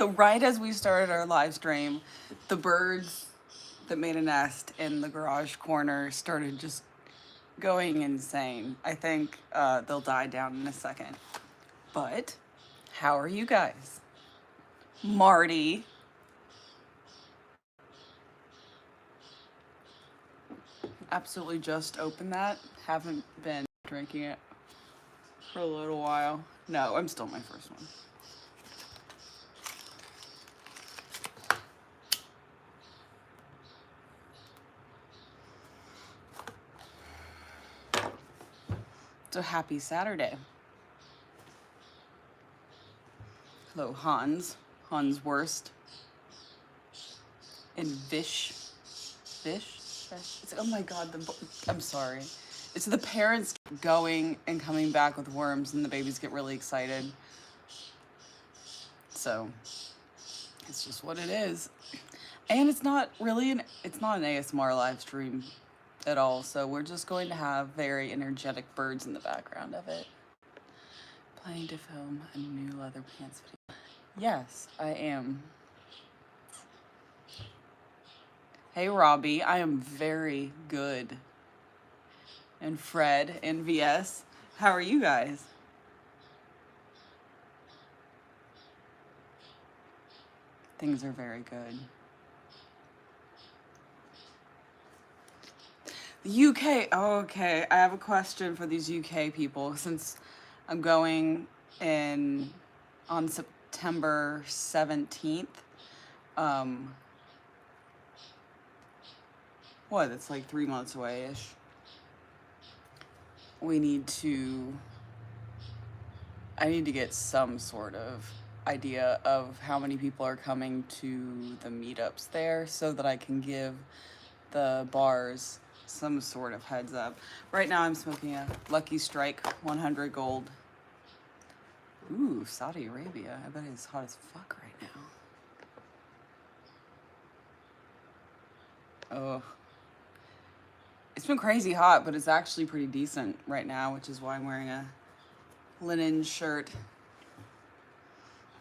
So right as we started our live stream, the birds that made a nest in the garage corner started just going insane. I think they'll die down in a second. But how are you guys? Marty. Absolutely just opened that. Haven't been drinking it for a little while. No, I'm still my first one. It's a happy Saturday. Hello, Hans. Hans Wurst. And Vish. Vish? It's, oh my god, I'm sorry. It's the parents going and coming back with worms and the babies get really excited. So, it's just what it is. And it's not really it's not an ASMR live stream at all, so we're just going to have very energetic birds in the background of it. Planning to film a new leather pants video. Yes, I am. Hey Robbie, I am very good. And Fred and VS, how are you guys? Things are very good. The UK, oh, okay. I have a question for these UK people since I'm going in on September 17th. What, it's like 3 months away-ish. I need to get some sort of idea of how many people are coming to the meetups there so that I can give the bars some sort of heads up. Right now I'm smoking a Lucky Strike 100 gold. Ooh, Saudi Arabia. I bet it's hot as fuck right now. Oh. It's been crazy hot, but it's actually pretty decent right now, which is why I'm wearing a linen shirt.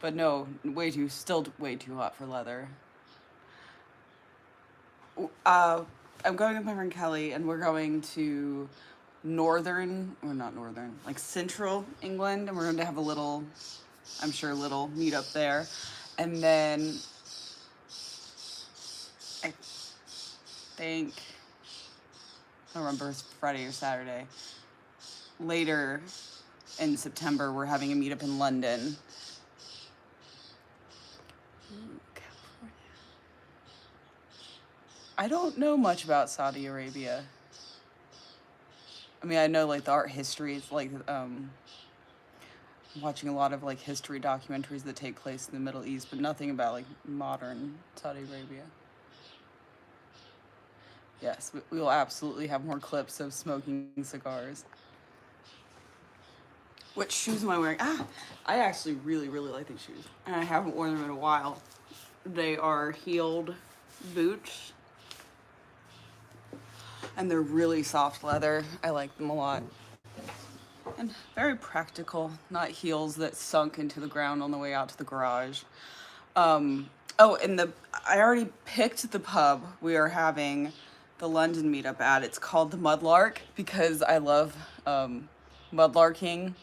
But no, still way too hot for leather. I'm going with my friend Kelly, and we're going to central England, and we're going to have a little meetup there. And then I think, I don't remember, it's Friday or Saturday. Later in September, we're having a meetup in London. California. I don't know much about Saudi Arabia. I mean, I know like the art history. It's like watching a lot of like history documentaries that take place in the Middle East, but nothing about like modern Saudi Arabia. Yes, we will absolutely have more clips of smoking cigars. What shoes am I wearing? I actually really, really like these shoes. And I haven't worn them in a while. They are heeled boots. And they're really soft leather. I like them a lot. And very practical, not heels that sunk into the ground on the way out to the garage. I already picked the pub we are having the London meetup at. It's called the Mudlark because I love mudlarking.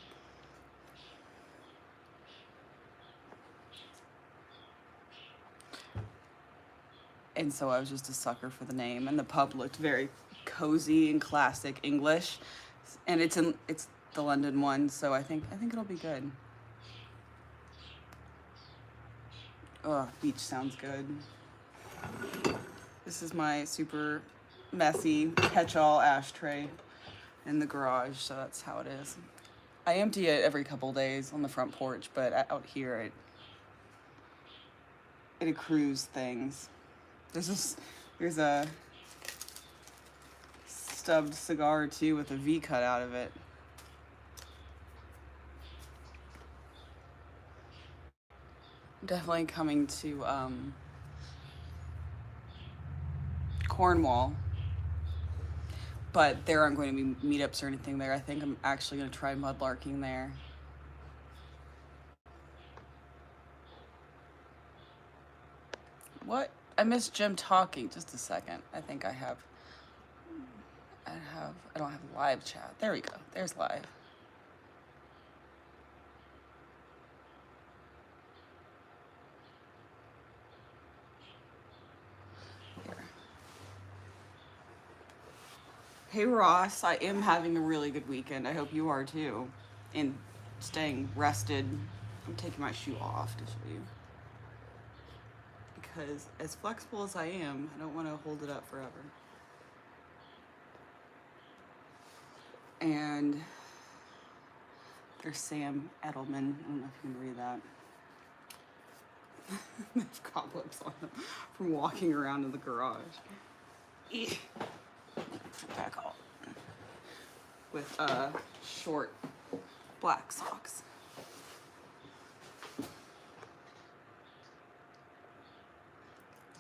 And so I was just a sucker for the name, and the pub looked very cozy and classic English, and it's the London one, so I think it'll be good. Oh, beach sounds good. This is my super messy catch-all ashtray in the garage, so that's how it is. I empty it every couple days on the front porch, but out here it accrues things. There's a stubbed cigar too with a V cut out of it. Definitely coming to Cornwall, but there aren't going to be meetups or anything there. I think I'm actually going to try mudlarking there. What? I missed Jim talking. Just a second. I think I have. I don't have live chat. There we go. There's live. Here. Hey Ross, I am having a really good weekend. I hope you are too. And staying rested. I'm taking my shoe off to show you. Because as flexible as I am, I don't want to hold it up forever. And there's Sam Edelman. I don't know if you can read that. There's cobwebs on them from walking around in the garage. Back off. With short black socks.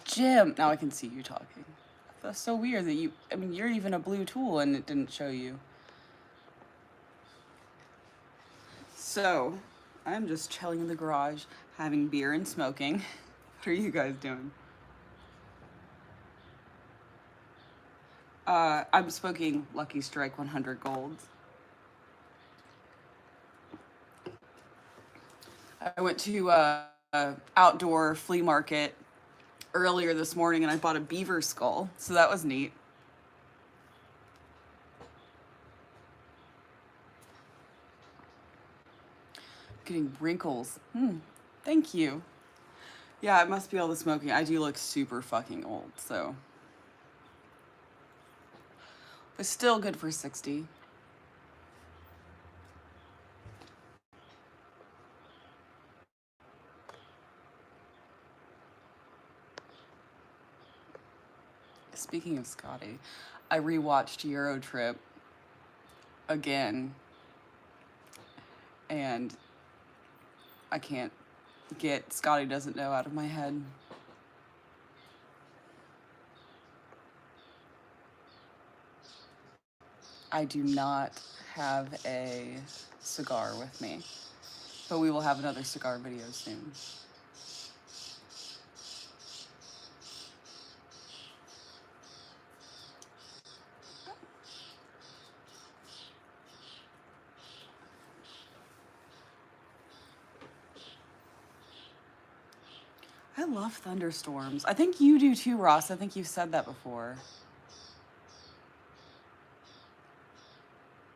Jim, now I can see you talking. That's so weird that you, I mean, you're even a blue tool and it didn't show you. So, I'm just chilling in the garage, having beer and smoking. What are you guys doing? I'm smoking Lucky Strike 100 Golds. I went to outdoor flea market earlier this morning and I bought a beaver skull, so that was neat. Getting wrinkles. Thank you. Yeah, it must be all the smoking. I do look super fucking old, so. But still good for 60. Speaking of Scotty, I rewatched Eurotrip again, and I can't get Scotty Doesn't Know out of my head. I do not have a cigar with me, but we will have another cigar video soon. I love thunderstorms. I think you do too, Ross. I think you've said that before.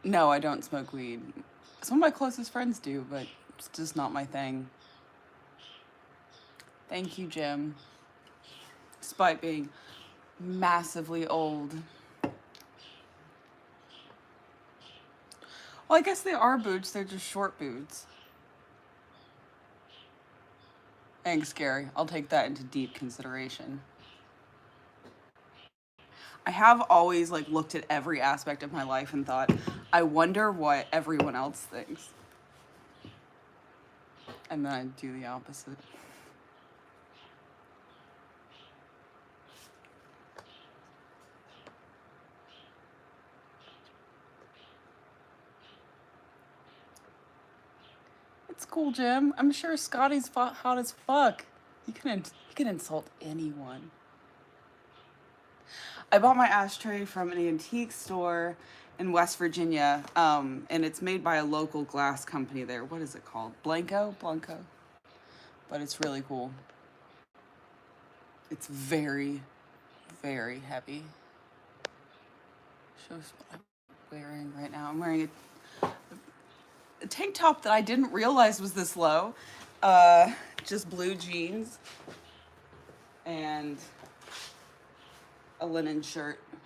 No, I don't smoke weed. Some of my closest friends do, but it's just not my thing. Thank you, Jim. Despite being massively old. Well, I guess they are boots. They're just short boots. Thanks, Gary. I'll take that into deep consideration. I have always like looked at every aspect of my life and thought, I wonder what everyone else thinks. And then I do the opposite. It's cool, Jim. I'm sure Scotty's hot as fuck. He can insult anyone. I bought my ashtray from an antique store in West Virginia, and it's made by a local glass company there. What is it called? Blanco? But it's really cool. It's very, very heavy. Shows what I'm wearing right now. I'm wearing a tank top that I didn't realize was this low. Just blue jeans and a linen shirt. I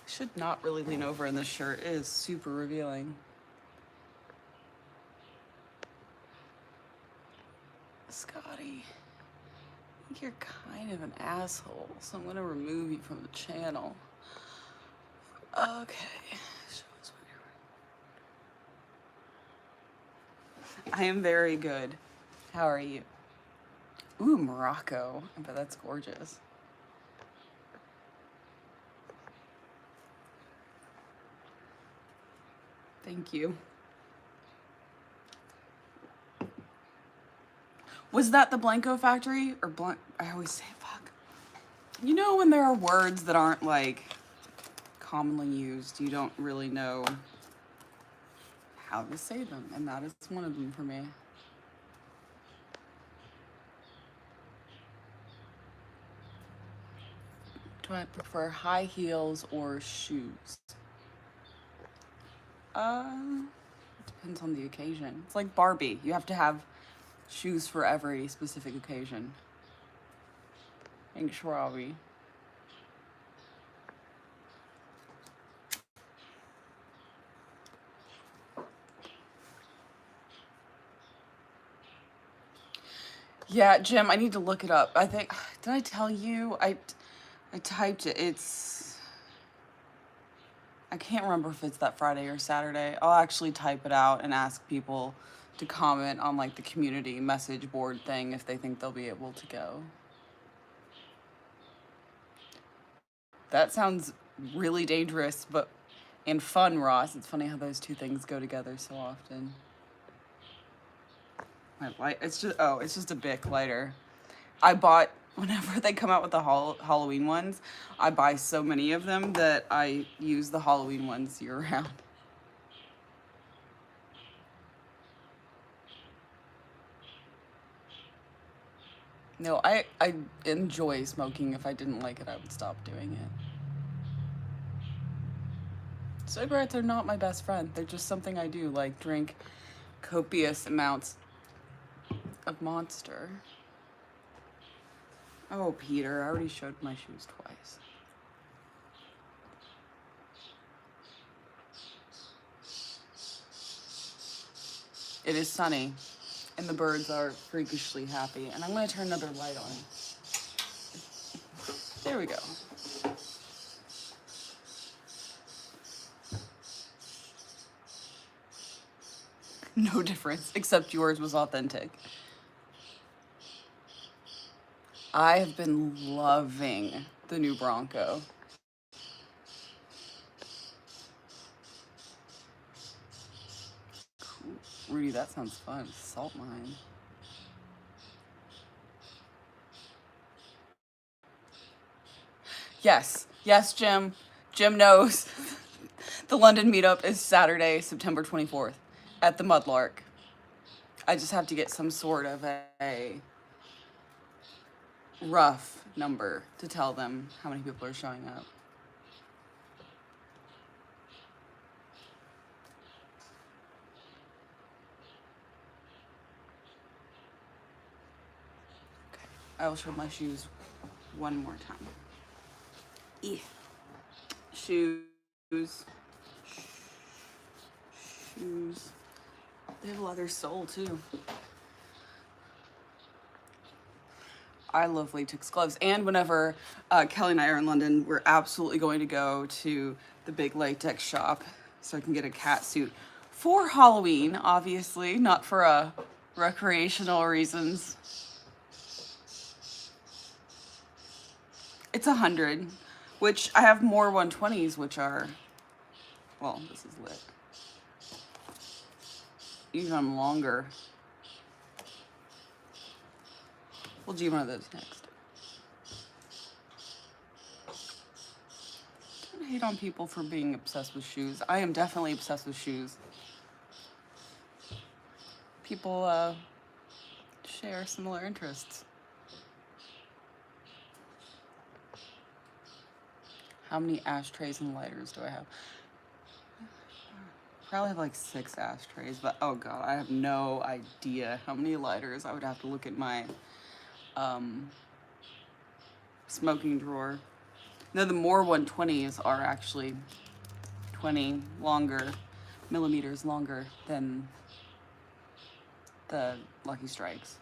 should not really lean over in this shirt. It is super revealing. Scotty, I think you're kind of an asshole, so I'm gonna remove you from the channel. Okay. I am very good. How are you? Ooh, Morocco. I bet that's gorgeous. Thank you. Was that the Blanco factory or I always say fuck. You know when there are words that aren't like commonly used, you don't really know how to say them, and that is one of them for me. Do I prefer high heels or shoes? Depends on the occasion. It's like Barbie. You have to have shoes for every specific occasion. Thanks, Robbie. Yeah, Jim, I need to look it up. I think, did I tell you? I typed it. I can't remember if it's that Friday or Saturday. I'll actually type it out and ask people to comment on like the community message board thing if they think they'll be able to go. That sounds really dangerous, but and fun, Ross. It's funny how those two things go together so often. My light, it's just a Bic lighter. I bought, whenever they come out with the Halloween ones, I buy so many of them that I use the Halloween ones year round. No, I enjoy smoking. If I didn't like it, I would stop doing it. Cigarettes are not my best friend. They're just something I do, like drink copious amounts of Monster. Oh, Peter, I already showed my shoes twice. It is sunny, and the birds are freakishly happy. And I'm going to turn another light on. There we go. No difference, except yours was authentic. I have been loving the new Bronco. Cool. Rudy, that sounds fun. Salt mine. Yes, Jim. Jim knows. The London meetup is Saturday, September 24th at the Mudlark. I just have to get some sort of a rough number to tell them how many people are showing up. Okay, I will show my shoes one more time. Shoes. They have leather sole too. I love latex gloves. And whenever Kelly and I are in London, we're absolutely going to go to the big latex shop so I can get a cat suit for Halloween, obviously, not for recreational reasons. It's 100, which I have more 120s, which are, well, this is lit. Even longer. We'll do one of those next. Don't hate on people for being obsessed with shoes. I am definitely obsessed with shoes. People share similar interests. How many ashtrays and lighters do I have? Probably have like 6 ashtrays, but oh god, I have no idea how many lighters. I would have to look at my smoking drawer. No, the more 120s are actually 20 millimeters longer than the Lucky Strikes.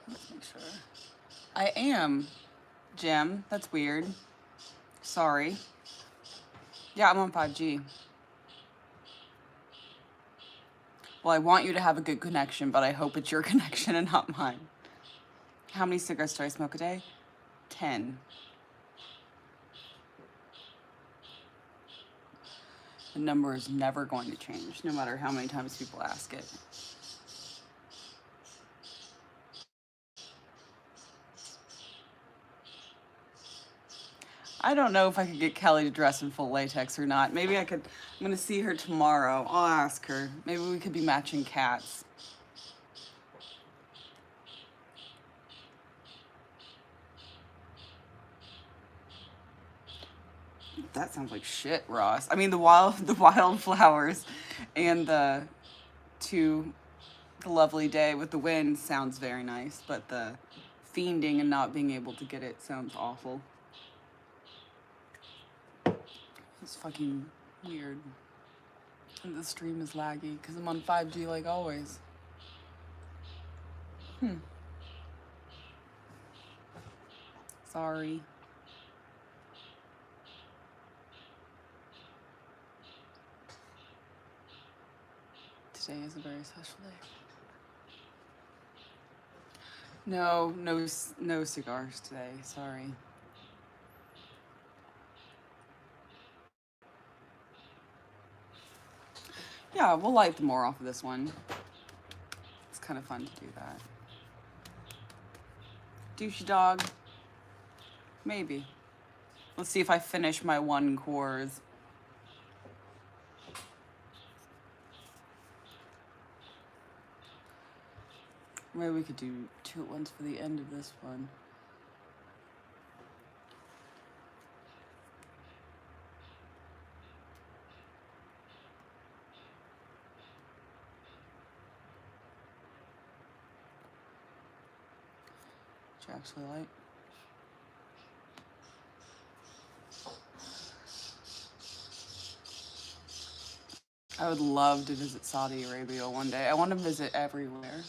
Let's make sure. I am, Jim. That's weird. Sorry. Yeah, I'm on 5G. Well, I want you to have a good connection, but I hope it's your connection and not mine. How many cigarettes do I smoke a day? 10. The number is never going to change, no matter how many times people ask it. I don't know if I could get Kelly to dress in full latex or not. Maybe I could. I'm going to see her tomorrow. I'll ask her. Maybe we could be matching cats. That sounds like shit, Ross. I mean, the wildflowers and the lovely day with the wind sounds very nice, but the fiending and not being able to get it sounds awful. It's fucking weird. And the stream is laggy because I'm on 5G like always. Sorry. Today is a very special day. No cigars today. Sorry. Yeah, we'll light the more off of this one. It's kind of fun to do that. Douchey dog. Maybe. Let's see if I finish my 1 chores. Maybe we could do 2 at once for the end of this one. Which I actually like. I would love to visit Saudi Arabia one day. I want to visit everywhere.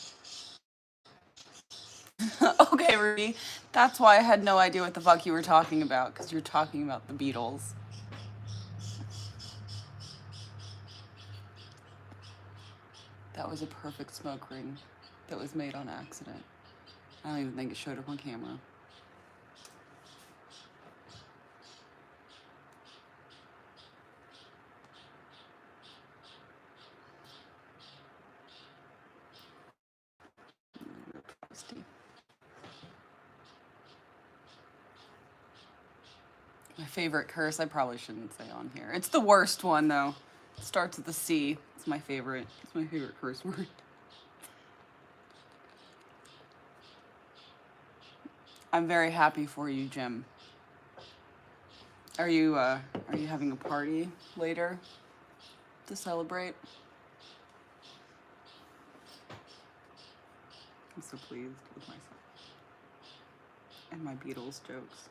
Okay, Ruby. That's why I had no idea what the fuck you were talking about, because you're talking about the Beatles. That was a perfect smoke ring that was made on accident. I don't even think it showed up on camera. My favorite curse, I probably shouldn't say on here. It's the worst one, though. It starts with a C. It's my favorite. It's my favorite curse word. I'm very happy for you, Jim. Are you having a party later to celebrate? I'm so pleased with myself and my Beatles jokes.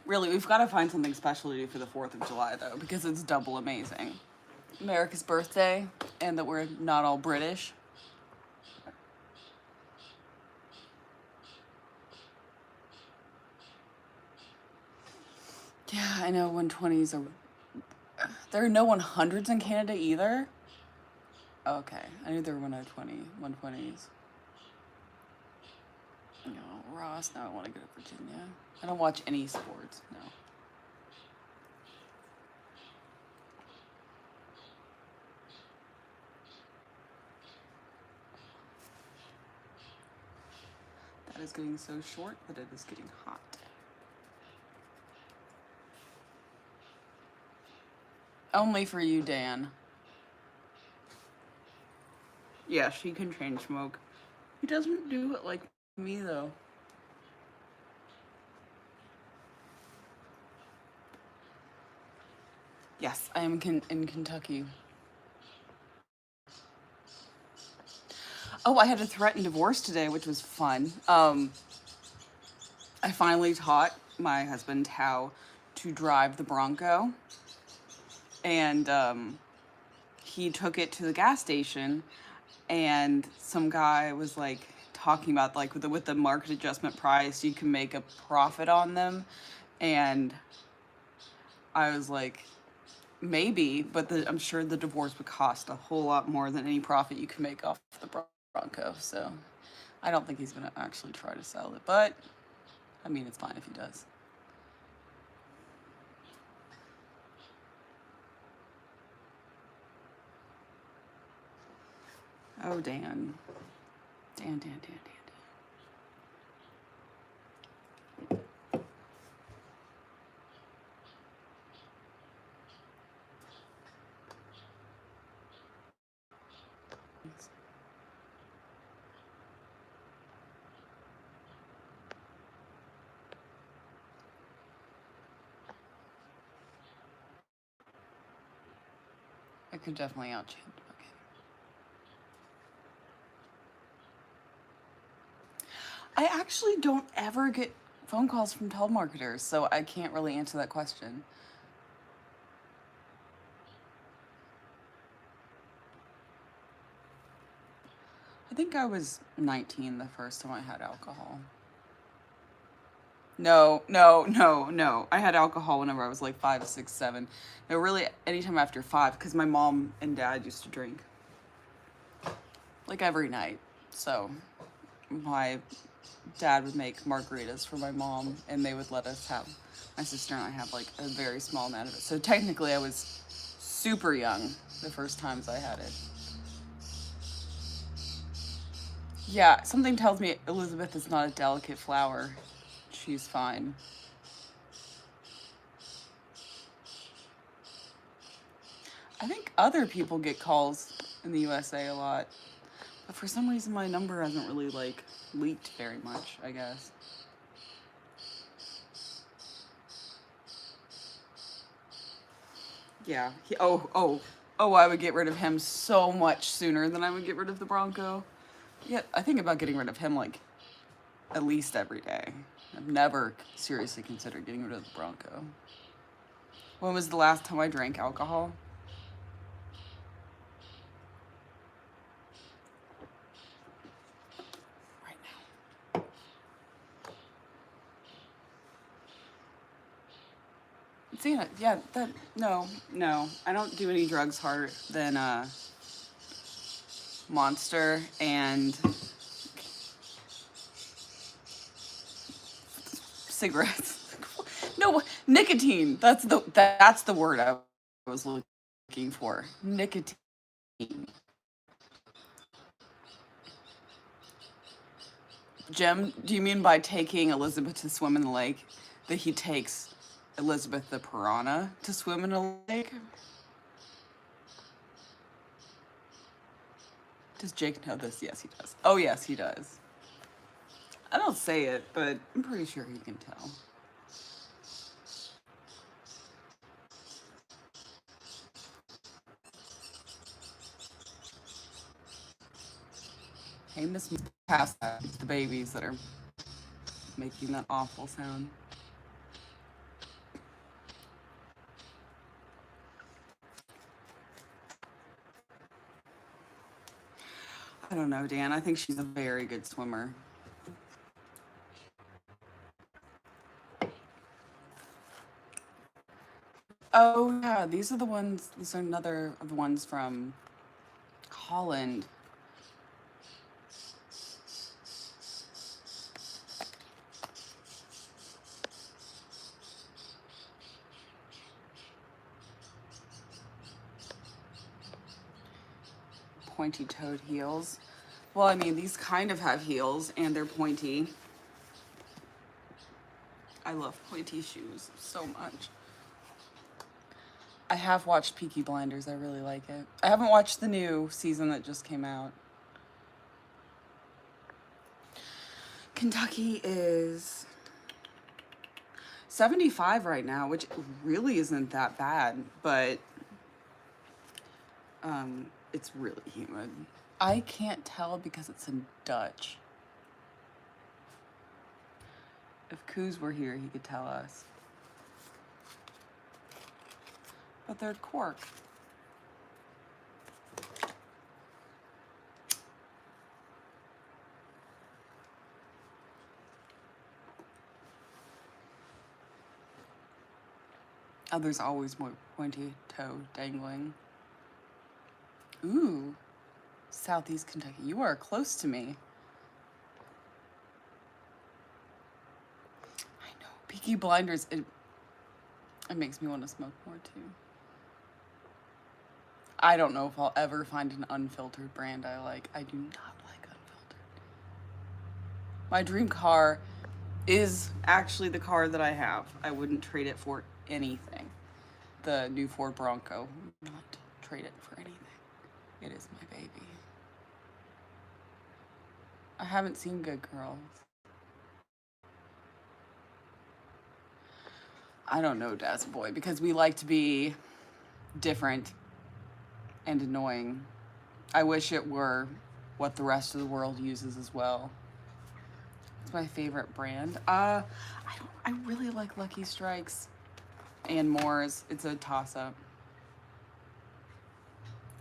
Really, we've got to find something special to do for the 4th of July, though, because it's double amazing. America's birthday, and that we're not all British. Yeah, I know 120s are... There are no 100s in Canada either? Okay, I knew there were 120s. No, Ross, now I want to go to Virginia. I don't watch any sports, no. That is getting so short that it is getting hot. Only for you, Dan. Yeah, she can chain smoke. He doesn't do it like me, though. Yes, I am in Kentucky. Oh, I had a threatened divorce today, which was fun. I finally taught my husband how to drive the Bronco, and he took it to the gas station, and some guy was like talking about like with the market adjustment price, you can make a profit on them, and I was like, maybe, but I'm sure the divorce would cost a whole lot more than any profit you can make off the Bronco. So I don't think he's gonna actually try to sell it, but I mean, it's fine if he does. Oh, Dan. Dan. I could definitely outchant. Okay. I actually don't ever get phone calls from telemarketers, so I can't really answer that question. I think I was 19 the first time I had alcohol. No. I had alcohol whenever I was like 5, 6, 7. No, really anytime after 5, because my mom and dad used to drink. Like every night. So my dad would make margaritas for my mom, and they would let us have, my sister and I have like a very small amount of it. So technically I was super young the first times I had it. Yeah, something tells me Elizabeth is not a delicate flower. She's fine. I think other people get calls in the USA a lot, but for some reason my number hasn't really like leaked very much, I guess. Yeah. I would get rid of him so much sooner than I would get rid of the Bronco. Yeah, I think about getting rid of him like at least every day. I've never seriously considered getting rid of the Bronco. When was the last time I drank alcohol? Right now. Zena, yeah, no. I don't do any drugs harder than Monster and cigarettes. No, nicotine. That's the word I was looking for. Nicotine. Jim, do you mean by taking Elizabeth to swim in the lake that he takes Elizabeth the piranha to swim in a lake? Does Jake know this? Yes, he does. Oh, yes, he does. I don't say it, but I'm pretty sure he can tell. Hey, Miss past that. It's the babies that are making that awful sound. I don't know, Dan. I think she's a very good swimmer. Oh, yeah. These are another of the ones from Holland. Pointy-toed heels. Well, I mean, these kind of have heels, and they're pointy. I love pointy shoes so much. I have watched Peaky Blinders. I really like it. I haven't watched the new season that just came out. Kentucky is 75 right now, which really isn't that bad, but it's really humid. I can't tell because it's in Dutch. If Coos were here, he could tell us. But they're cork. Oh, there's always more pointy toe dangling. Ooh, Southeast Kentucky. You are close to me. Peaky Blinders, it makes me want to smoke more too. I don't know if I'll ever find an unfiltered brand I like. I do not like unfiltered. My dream car is actually the car that I have. I wouldn't trade it for anything. The new Ford Bronco. Not trade it for anything. It is my baby. I haven't seen Good Girls. I don't know, Dad's Boy, because we like to be different and annoying. I wish it were what the rest of the world uses as well. It's my favorite brand. I really like Lucky Strikes and Moore's. It's a toss-up.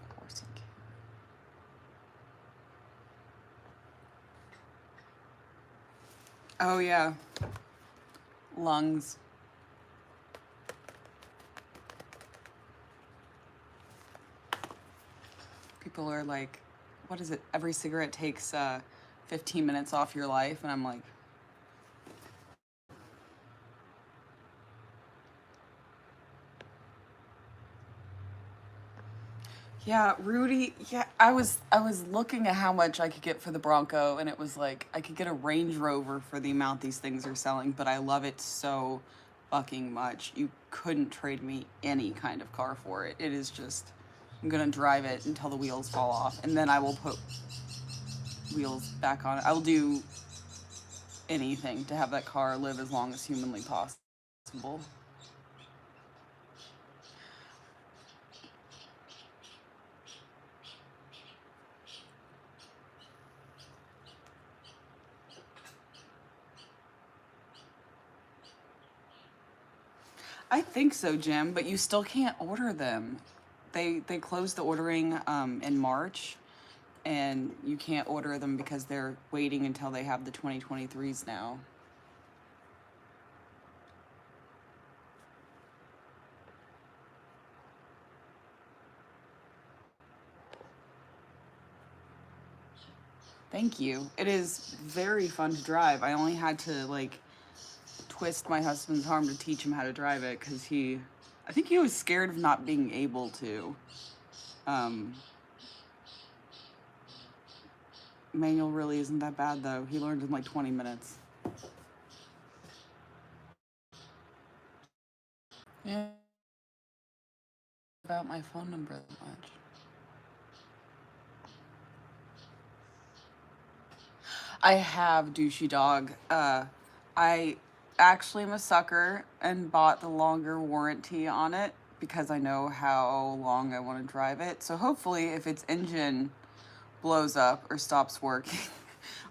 Of course I can. Oh yeah. Lungs. People are like, what is it? Every cigarette takes 15 minutes off your life. And I'm like, yeah, Rudy. Yeah, I was looking at how much I could get for the Bronco, and it was like I could get a Range Rover for the amount these things are selling, but I love it so fucking much. You couldn't trade me any kind of car for it. It is just, I'm gonna drive it until the wheels fall off, and then I will put wheels back on it. I will do anything to have that car live as long as humanly possible. I think so, Jim, but you still can't order them. They closed the ordering in March, and you can't order them because they're waiting until they have the 2023s now. Thank you. It is very fun to drive. I only had to like twist my husband's arm to teach him how to drive it because I think he was scared of not being able to. Manual really isn't that bad though. He learned in like 20 minutes. Yeah. About my phone number that much. I have douchey dog. I actually am a sucker and bought the longer warranty on it because I know how long I want to drive it. So hopefully if its engine blows up or stops working,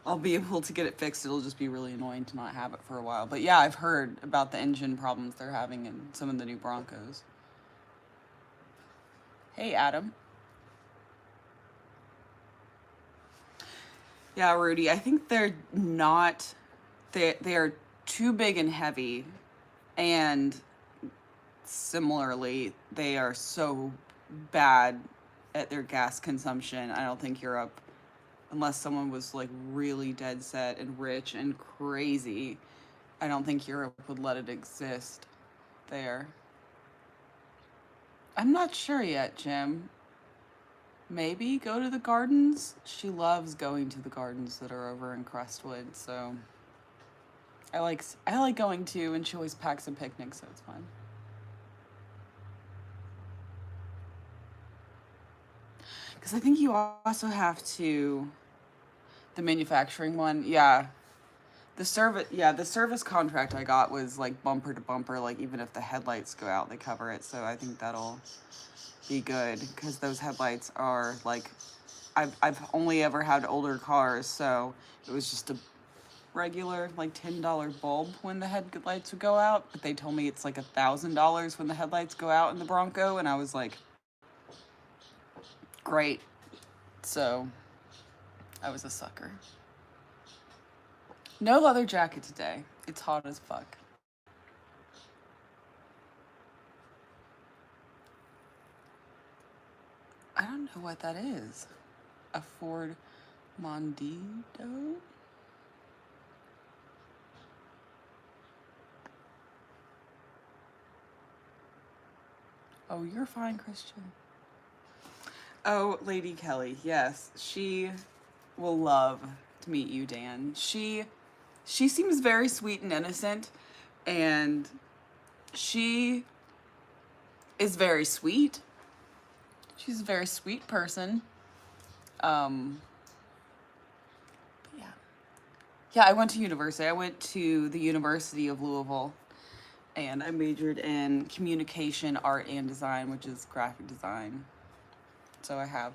I'll be able to get it fixed. It'll just be really annoying to not have it for a while. But yeah, I've heard about the engine problems they're having in some of the new Broncos. Hey, Adam. Yeah, Rudy, I think they're not, they are too big and heavy, and similarly, they are so bad at their gas consumption. I don't think Europe, unless someone was like really dead set and rich and crazy, I don't think Europe would let it exist there. I'm not sure yet, Jim. Maybe go to the gardens. She loves going to the gardens that are over in Crestwood, so I like going to, and she always packs a picnic, so it's fun. Because I think you also have to, the manufacturing one, yeah. The service contract I got was like bumper to bumper, like even if the headlights go out, they cover it. So I think that'll be good because those headlights are like, I've only ever had older cars, so it was just a regular like $10 bulb when the headlights would go out, but they told me it's like $1,000 when the headlights go out in the Bronco, and I was like, great. So I was a sucker. No leather jacket today. It's hot as fuck. I don't know what that is. A Ford Mondeo? Oh, you're fine, Christian. Oh, Lady Kelly, yes. She will love to meet you, Dan. She seems very sweet and innocent, and she is very sweet. She's a very sweet person. Um, yeah. Yeah, I went to university. I went to the University of Louisville, and I majored in communication, art, and design, which is graphic design. So I have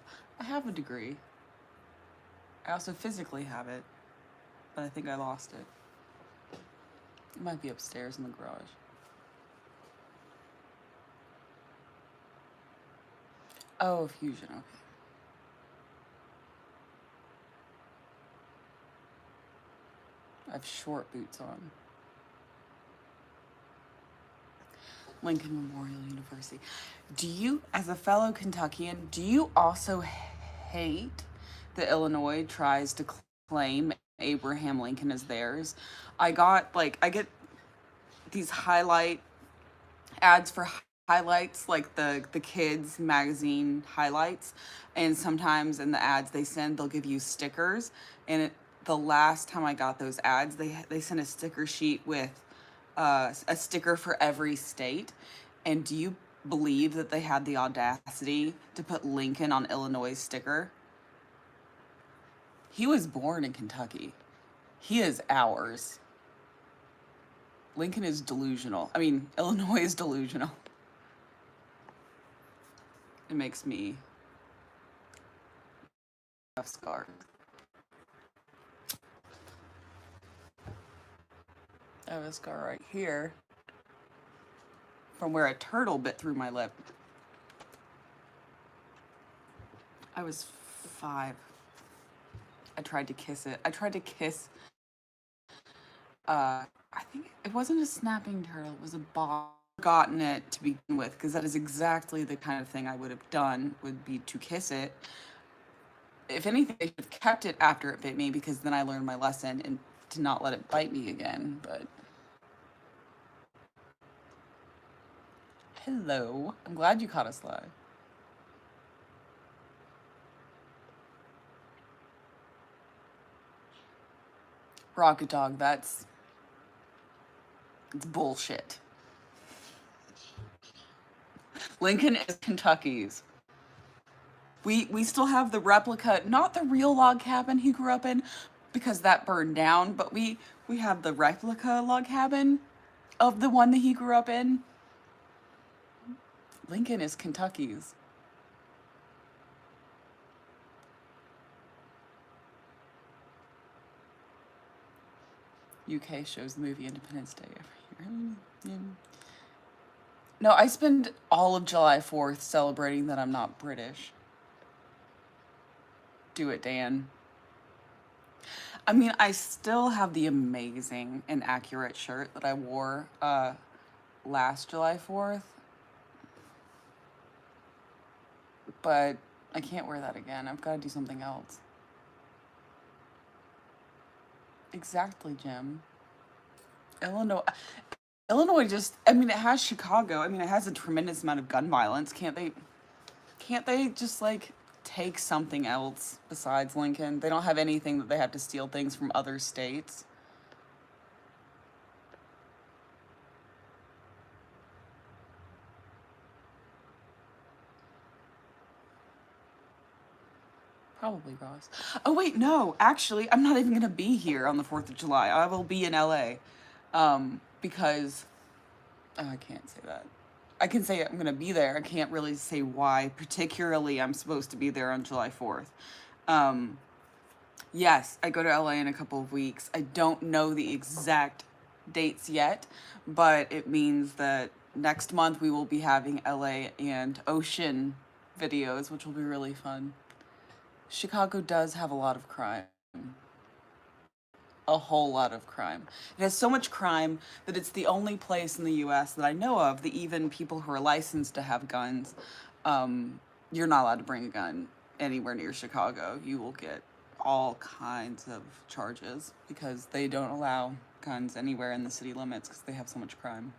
a degree. I also physically have it, but I think I lost it. It might be upstairs in the garage. Oh, fusion, okay. I have short boots on. Lincoln Memorial University. Do you, as a fellow Kentuckian, do you also hate that Illinois tries to claim Abraham Lincoln as theirs? I get these highlight ads for highlights, like the kids magazine highlights, and sometimes in the ads they send, they'll give you stickers, and the last time I got those ads, they sent a sticker sheet with a sticker for every state. And do you believe that they had the audacity to put Lincoln on Illinois' sticker? He was born in Kentucky. He is ours. Lincoln is delusional. I mean, Illinois is delusional. It makes me have scars. I have a scar right here from where a turtle bit through my lip. I was 5. I tried to kiss it. I tried to kiss, I think it wasn't a snapping turtle, it was a ball. Gotten it to begin with, because that is exactly the kind of thing I would have done, would be to kiss it. If anything, I should have kept it after it bit me, because then I learned my lesson and to not let it bite me again, but... Hello. I'm glad you caught a sly. Rocket Dog, it's bullshit. Lincoln is Kentucky's. We still have the replica, not the real log cabin he grew up in, because that burned down, but we have the replica log cabin of the one that he grew up in. Lincoln is Kentucky's. UK shows the movie Independence Day every year. Yeah. No, I spend all of July 4th celebrating that I'm not British. Do it, Dan. I mean, I still have the amazing and accurate shirt that I wore last July 4th. But I can't wear that again. I've got to do something else. Exactly, Jim. Illinois just, I mean, it has Chicago. I mean, it has a tremendous amount of gun violence. Can't they just, like, take something else besides Lincoln? They don't have anything that they have to steal things from other states. Probably Ross. Oh, wait, no. Actually, I'm not even going to be here on the 4th of July. I will be in LA. Because... Oh, I can't say that. I can say I'm going to be there. I can't really say why, particularly I'm supposed to be there on July 4th. Yes, I go to LA in a couple of weeks. I don't know the exact dates yet, but it means that next month we will be having LA and ocean videos, which will be really fun. Chicago does have a lot of crime. A whole lot of crime. It has so much crime that it's the only place in the US that I know of that even people who are licensed to have guns, you're not allowed to bring a gun anywhere near Chicago. You will get all kinds of charges because they don't allow guns anywhere in the city limits because they have so much crime.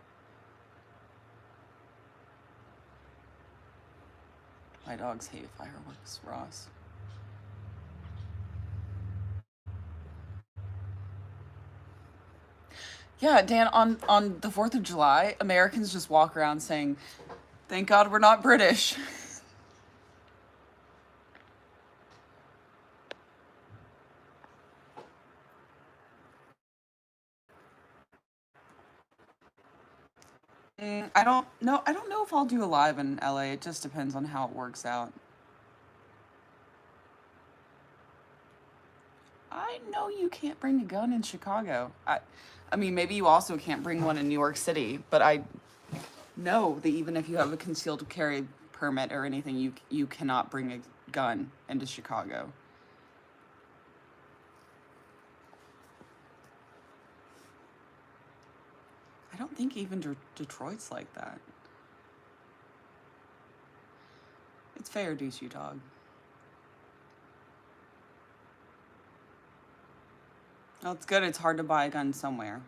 My dogs hate fireworks, Ross. Yeah, Dan, on the 4th of July, Americans just walk around saying, thank God we're not British. I don't know if I'll do a live in LA. It just depends on how it works out. I know you can't bring a gun in Chicago. I mean, maybe you also can't bring one in New York City, but I know that even if you have a concealed carry permit or anything, you cannot bring a gun into Chicago. I don't think even Detroit's like that. It's fair, douchey dog. Well, it's good. It's hard to buy a gun somewhere.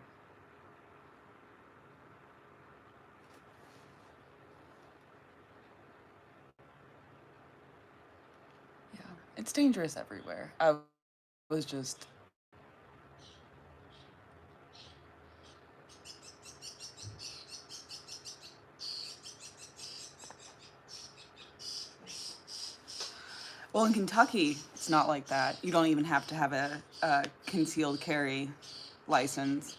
Yeah, it's dangerous everywhere. I was just well, in Kentucky, it's not like that. You don't even have to have a concealed carry license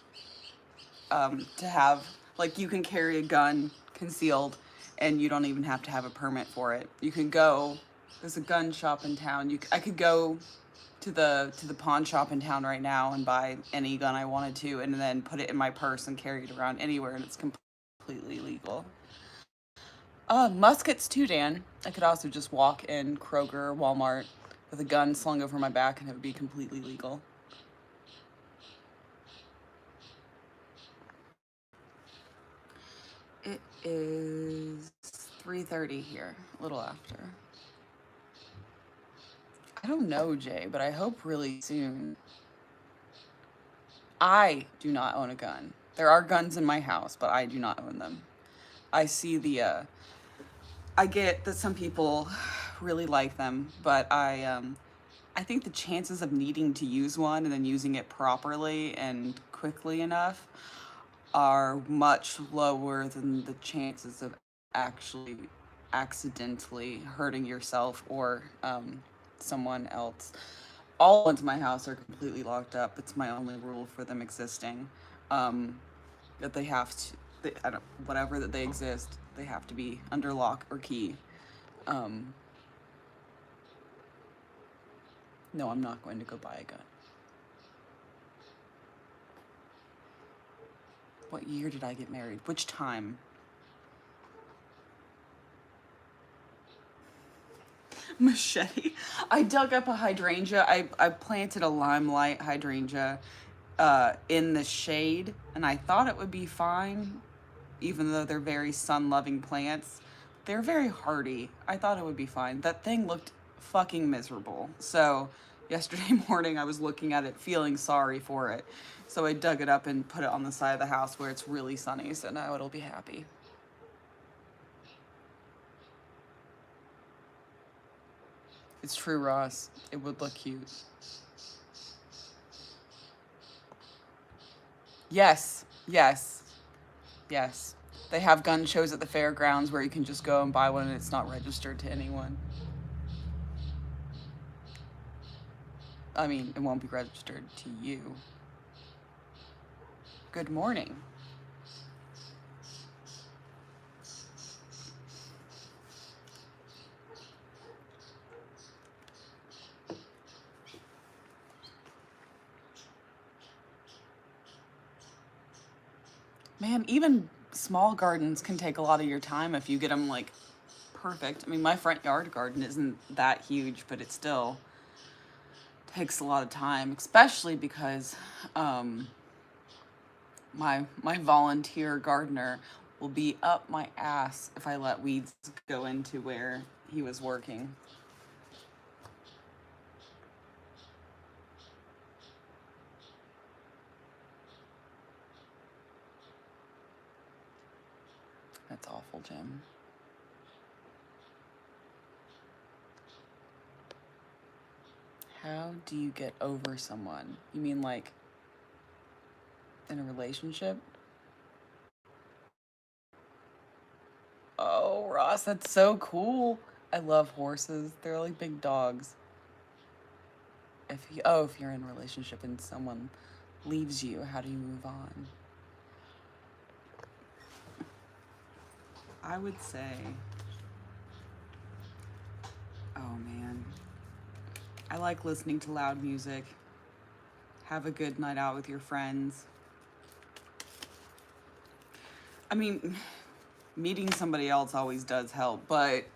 to have, like, you can carry a gun concealed and you don't even have to have a permit for it. You can go, there's a gun shop in town. I could go to the pawn shop in town right now and buy any gun I wanted to and then put it in my purse and carry it around anywhere, and it's completely legal. Muskets too, Dan. I could also just walk in Kroger or Walmart with a gun slung over my back and it would be completely legal. It is 3:30 here, a little after. I don't know, Jay, but I hope really soon. I do not own a gun. There are guns in my house, but I do not own them. I see I get that some people really like them, but I think the chances of needing to use one and then using it properly and quickly enough are much lower than the chances of actually accidentally hurting yourself or someone else. All ones in my house are completely locked up. It's my only rule for them existing. That they have to, I don't, whatever that they exist, they have to be under lock or key. No, I'm not going to go buy a gun. What year did I get married? Which time? Machete. I dug up a hydrangea. I planted a limelight hydrangea in the shade, and I thought it would be fine, even though they're very sun-loving plants. They're very hardy. I thought it would be fine. That thing looked fucking miserable. So yesterday morning I was looking at it feeling sorry for it. So I dug it up and put it on the side of the house where it's really sunny, so now it'll be happy. It's true, Ross. It would look cute. Yes, yes, yes. They have gun shows at the fairgrounds where you can just go and buy one and it's not registered to anyone. I mean, it won't be registered to you. Good morning. Man, even small gardens can take a lot of your time if you get them like perfect. I mean, my front yard garden isn't that huge, but it still takes a lot of time, especially because my volunteer gardener will be up my ass if I let weeds go into where he was working. That's awful, Jim. How do you get over someone? You mean like in a relationship? Oh, Ross, that's so cool. I love horses. They're like big dogs. If you're in a relationship and someone leaves you, how do you move on? I would say, oh man, I like listening to loud music. Have a good night out with your friends. I mean, meeting somebody else always does help, but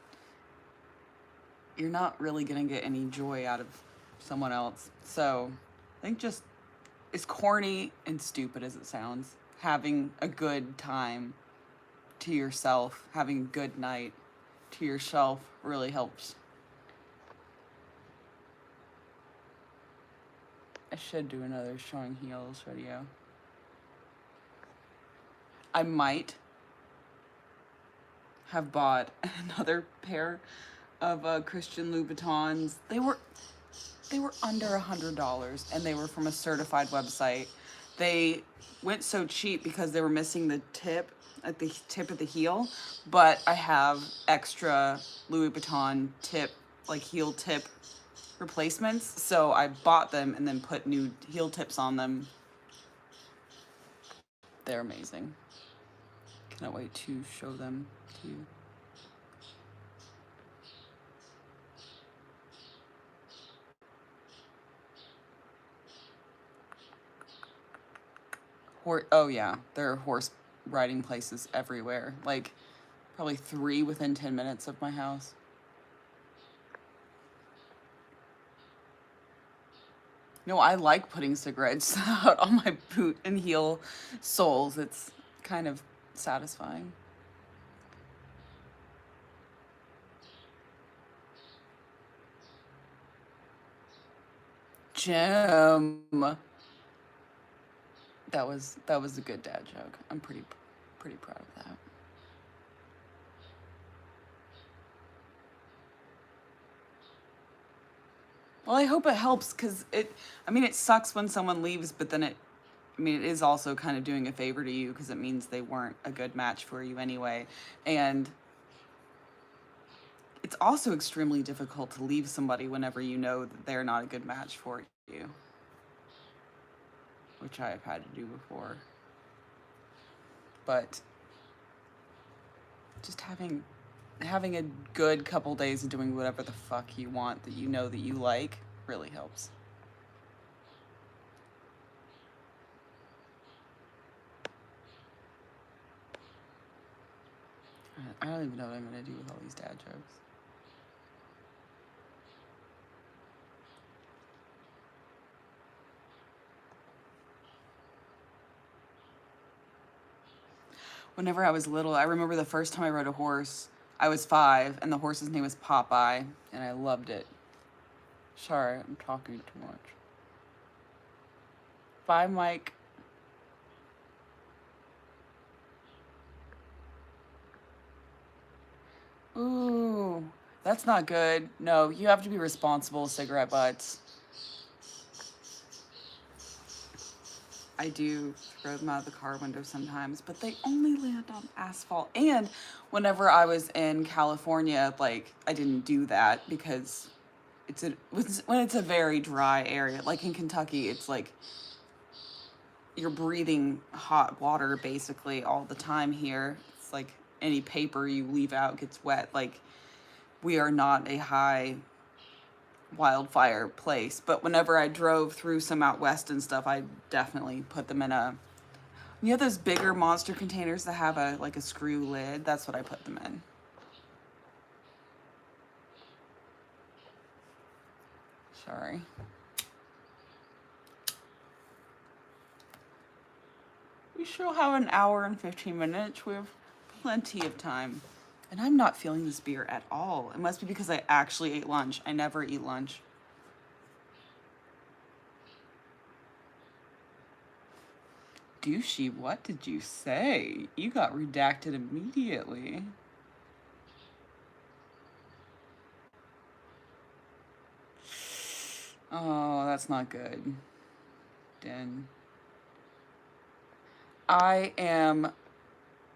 you're not really gonna get any joy out of someone else. So I think, just as corny and stupid as it sounds, having a good time to yourself, having a good night to yourself really helps. I should do another showing heels video. I might have bought another pair of Christian Louboutins. They were under $100, and they were from a certified website. They went so cheap because they were missing the tip at the tip of the heel, but I have extra Louis Vuitton tip, like heel tip replacements, so I bought them and then put new heel tips on them. They're amazing. Cannot wait to show them to you. Oh yeah, there are horse riding places everywhere. Like probably 3 within 10 minutes of my house. No, I like putting cigarettes out on my boot and heel soles. It's kind of satisfying. Jim. That was a good dad joke. I'm pretty proud of that. Well, I hope it helps, because it sucks when someone leaves, but then it is also kind of doing a favor to you, because it means they weren't a good match for you anyway. And it's also extremely difficult to leave somebody whenever you know that they're not a good match for you, which I have had to do before. But just having a good couple days of doing whatever the fuck you want that you know that you like really helps. I don't even know what I'm gonna do with all these dad jokes. Whenever I was little, I remember the first time I rode a horse. I was 5, and the horse's name was Popeye, and I loved it. Sorry, I'm talking too much. Bye, Mike. Ooh, that's not good. No, you have to be responsible, cigarette butts. I do throw them out of the car window sometimes, but they only land on asphalt. And whenever I was in California, like, I didn't do that because when it's a very dry area, like in Kentucky, it's like you're breathing hot water basically all the time here. It's like any paper you leave out gets wet. Like, we are not a high wildfire place, but whenever I drove through some out west and stuff, I definitely put them in those bigger monster containers that have a screw lid. That's what I put them in. Sorry. We still have an hour and 15 minutes. We have plenty of time. And I'm not feeling this beer at all. It must be because I actually ate lunch. I never eat lunch. Douchey, what did you say? You got redacted immediately. Oh, that's not good. Den. I am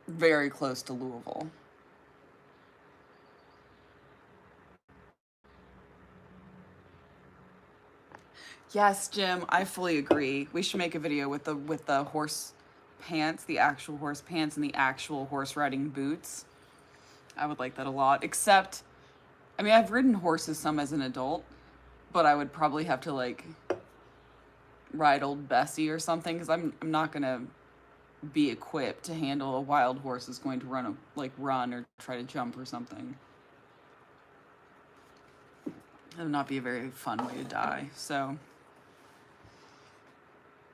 very close to Louisville. Yes, Jim, I fully agree. We should make a video with the horse pants, the actual horse pants and the actual horse riding boots. I would like that a lot. Except, I mean, I've ridden horses some as an adult, but I would probably have to like ride old Bessie or something because I'm not gonna be equipped to handle a wild horse that's going to run or try to jump or something. That would not be a very fun way to die. So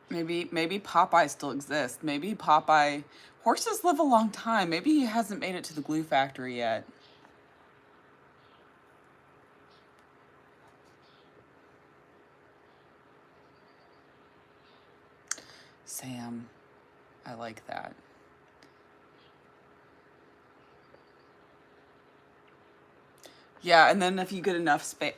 maybe Popeye still exists. Maybe Popeye horses live a long time. Maybe he hasn't made it to the glue factory yet. Sam, I like that. Yeah, and then if you get enough space,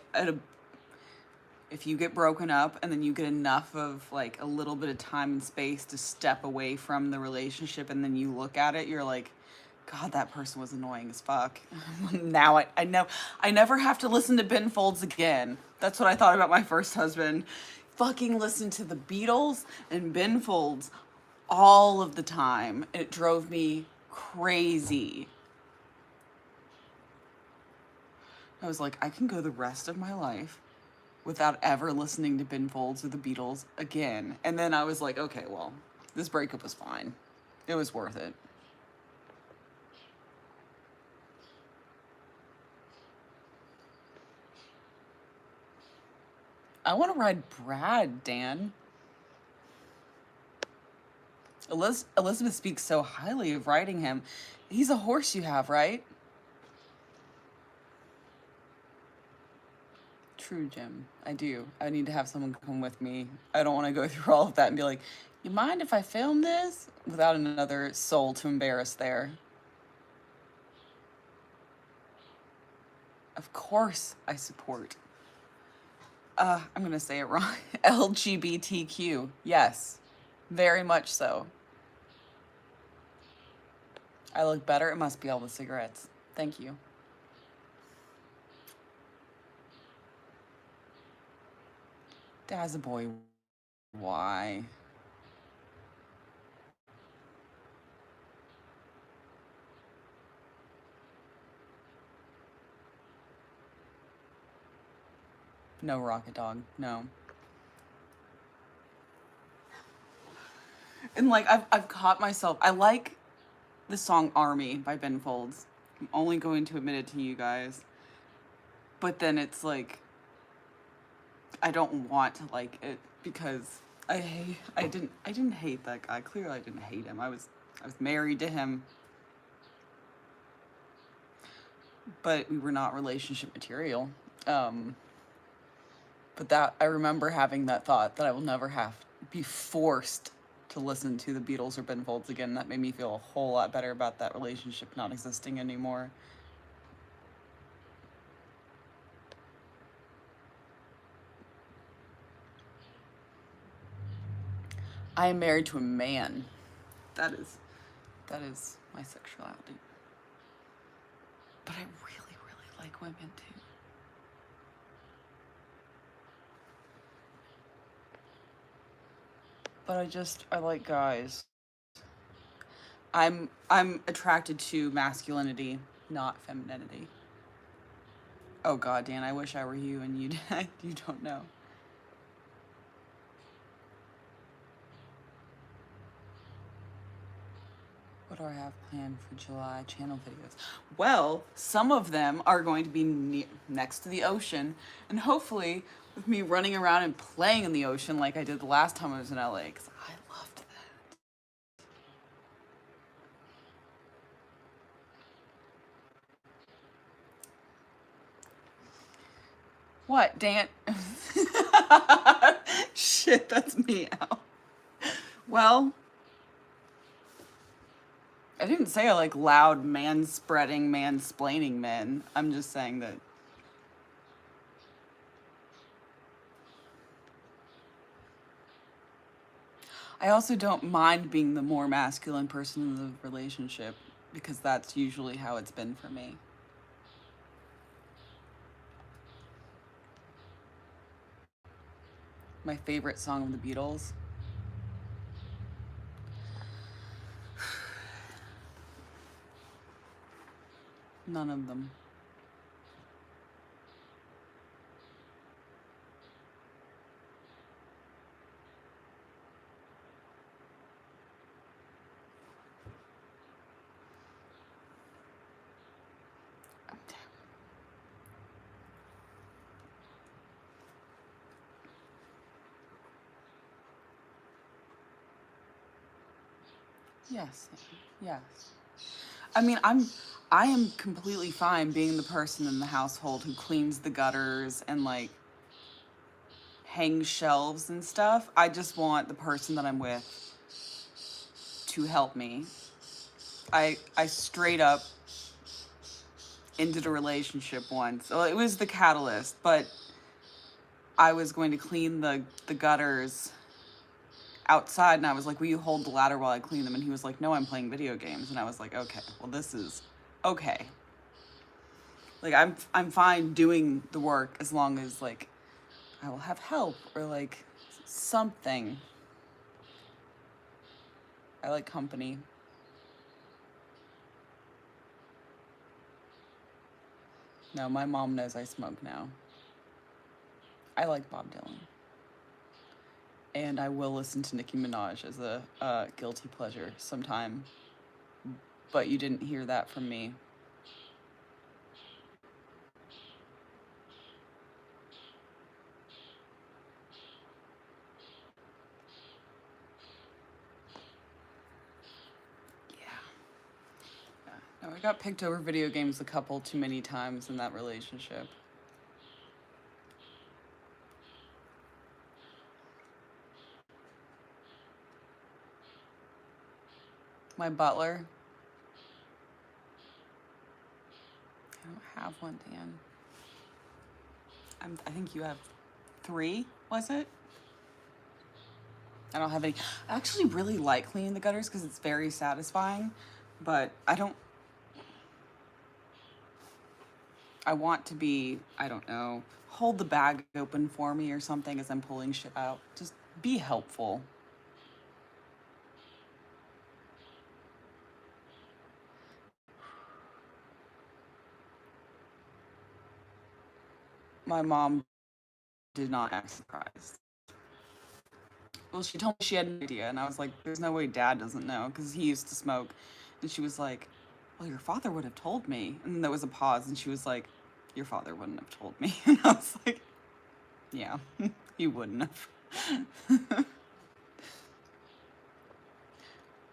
if you get broken up and then you get enough of like a little bit of time and space to step away from the relationship and then you look at it, you're like, God, that person was annoying as fuck. Now I know I never have to listen to Ben Folds again. That's what I thought about my first husband. Fucking listen to the Beatles and Ben Folds all of the time. And it drove me crazy. I was like, I can go the rest of my life without ever listening to Ben Folds or the Beatles again. And then I was like, okay, well, this breakup was fine. It was worth it. I want to ride Brad, Dan. Elizabeth speaks so highly of riding him. He's a horse you have, right? True, Jim. I do. I need to have someone come with me. I don't want to go through all of that and be like, you mind if I film this? Without another soul to embarrass there. Of course I support. I'm going to say it wrong. LGBTQ. Yes. Very much so. I look better. It must be all the cigarettes. Thank you. Dad's a boy. Why? No, Rocket Dog. No. And like I've caught myself. I like the song Army by Ben Folds. I'm only going to admit it to you guys. But then it's like I don't want to like it because I didn't hate that guy. Clearly I didn't hate him. I was married to him. But we were not relationship material. But that I remember having that thought that I will never have be forced to listen to the Beatles or Ben Folds again. That made me feel a whole lot better about that relationship not existing anymore. I am married to a man. That is my sexuality. But I really, really like women too. But I like guys. I'm attracted to masculinity, not femininity. Oh God, Dan, I wish I were you and you you don't know. What do I have planned for July channel videos? Well, some of them are going to be next to the ocean, and hopefully with me running around and playing in the ocean like I did the last time I was in LA, because I loved that. What, Dan? Shit, that's me out. Well, I didn't say I like loud man-spreading, mansplaining men. I'm just saying that I also don't mind being the more masculine person in the relationship because that's usually how it's been for me. My favorite song of the Beatles. None of them. Yes. Yes. I mean, I am completely fine being the person in the household who cleans the gutters and like hangs shelves and stuff. I just want the person that I'm with to help me. I straight up ended a relationship once. Well, it was the catalyst, but I was going to clean the gutters outside and I was like, will you hold the ladder while I clean them? And he was like, no, I'm playing video games. And I was like, okay, well, this is okay. Like I'm fine doing the work as long as like I will have help or like something. I like company. No, my mom knows I smoke now. I like Bob Dylan. And I will listen to Nicki Minaj as a guilty pleasure sometime. But you didn't hear that from me. No, I got picked over video games a couple too many times in that relationship. My butler. I don't have one, Dan. I think you have 3, was it? I don't have any. I actually really like cleaning the gutters because it's very satisfying, but I want to be, I don't know, hold the bag open for me or something as I'm pulling shit out. Just be helpful. My mom did not act surprised. Well, she told me she had an idea, and I was like, there's no way Dad doesn't know because he used to smoke. And she was like, well, your father would have told me. And then there was a pause, and she was like, your father wouldn't have told me. And I was like, yeah, he wouldn't have.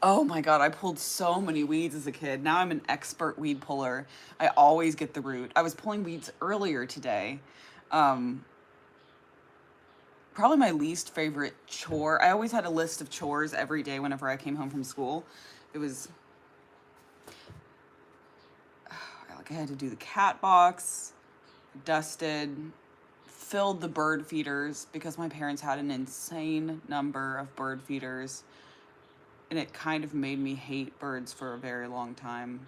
Oh my God, I pulled so many weeds as a kid. Now I'm an expert weed puller. I always get the root. I was pulling weeds earlier today. Um, Probably my least favorite chore. I always had a list of chores every day whenever I came home from school. It was like I had to do the cat box, dusted, filled the bird feeders because my parents had an insane number of bird feeders. And it kind of made me hate birds for a very long time.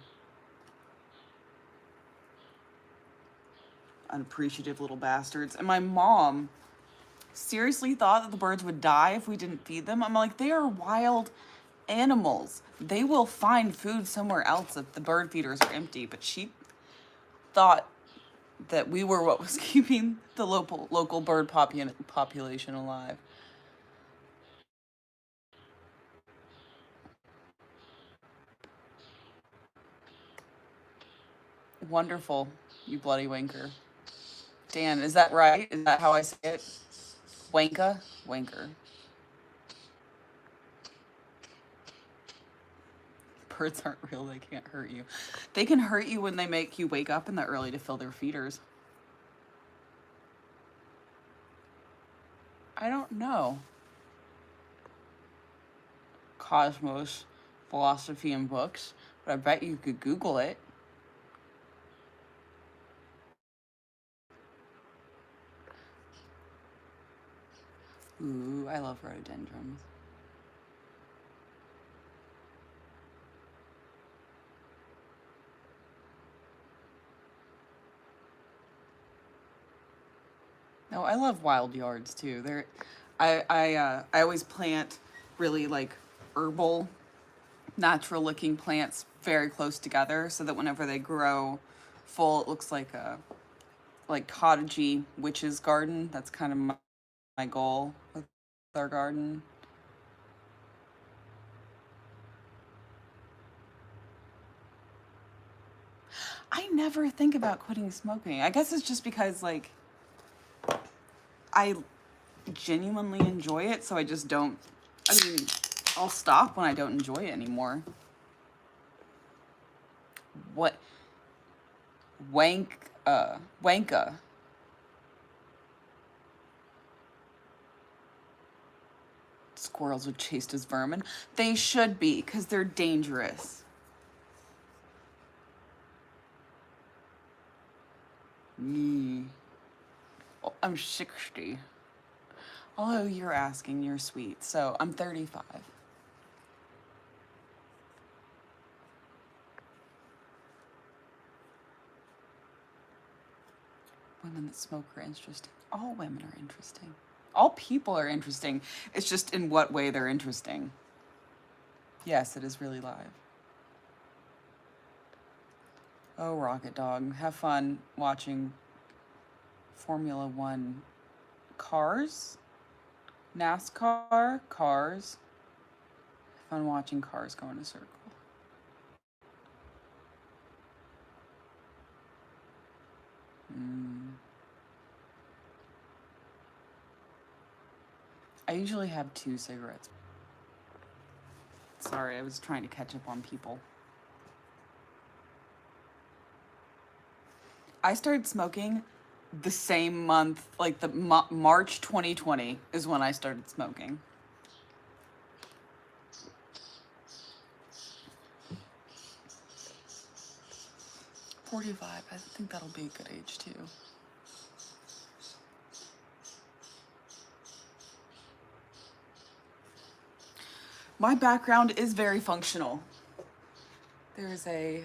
Unappreciative little bastards. And my mom seriously thought that the birds would die if we didn't feed them. I'm like, they are wild animals. They will find food somewhere else if the bird feeders are empty. But she thought that we were what was keeping the local bird population alive. Wonderful, you bloody wanker. Dan, is that right? Is that how I say it? Wanka? Wanker. Birds aren't real, they can't hurt you. They can hurt you when they make you wake up in the early to fill their feeders. I don't know. Cosmos, philosophy, and books, but I bet you could Google it. Ooh, I love rhododendrons. Oh, I love wild yards too. I always plant really like herbal, natural looking plants very close together so that whenever they grow full, it looks like a cottagey witch's garden. That's kind of my goal with our garden. I never think about quitting smoking. I guess it's just because like I genuinely enjoy it, so I just don't. I mean, I'll stop when I don't enjoy it anymore. What? Wanka. Squirrels are chased as vermin. They should be, because they're dangerous. Me. Oh, I'm 60. Although you're asking, you're sweet. So I'm 35. Women that smoke are interesting. All women are interesting. All people are interesting. It's just in what way they're interesting. Yes, it is really live. Oh, Rocket Dog. Have fun watching Formula One. Cars? NASCAR? Cars? Have fun watching cars go in a circle. I usually have 2 cigarettes. Sorry, I was trying to catch up on people. I started smoking the same month, like the March 2020 is when I started smoking. $45, I think that'll be a good age too. My background is very functional. There's a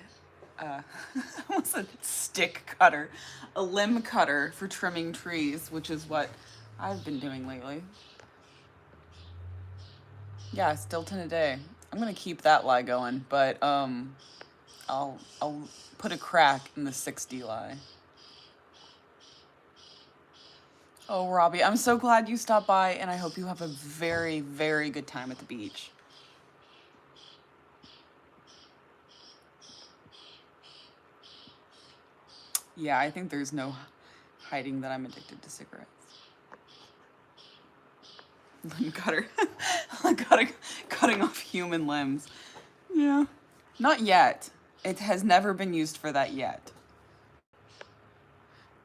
almost a stick cutter, a limb cutter for trimming trees, which is what I've been doing lately. Yeah, Stilton a day. I'm gonna keep that lie going, but I'll put a crack in the 60 lie. Oh, Robbie, I'm so glad you stopped by, and I hope you have a very, very good time at the beach. Yeah, I think there's no hiding that I'm addicted to cigarettes. Limb cutter. Cutting off human limbs. Yeah. Not yet. It has never been used for that yet.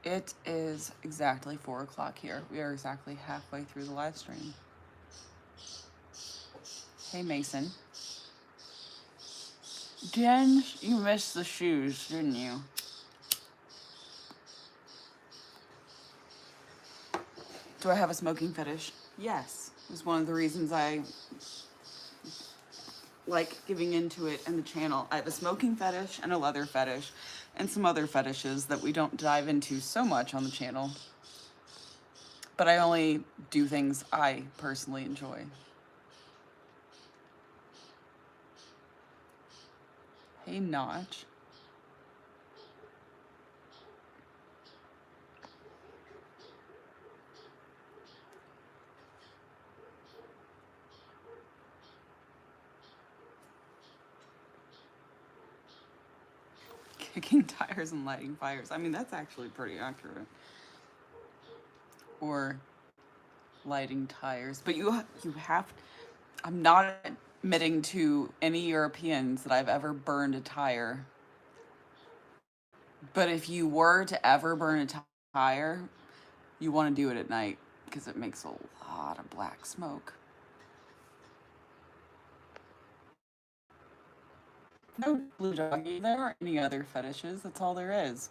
It is exactly 4 o'clock here. We are exactly halfway through the live stream. Hey, Mason. Jen, you missed the shoes, didn't you? Do I have a smoking fetish? Yes. It was one of the reasons I like giving into it in the channel. I have a smoking fetish and a leather fetish and some other fetishes that we don't dive into so much on the channel. But I only do things I personally enjoy. Hey, Notch. Kicking tires and lighting fires. I mean, that's actually pretty accurate. Or lighting tires. But you have... I'm not admitting to any Europeans that I've ever burned a tire. But if you were to ever burn a tire, you want to do it at night because it makes a lot of black smoke. No blue doggy, there aren't any other fetishes, that's all there is.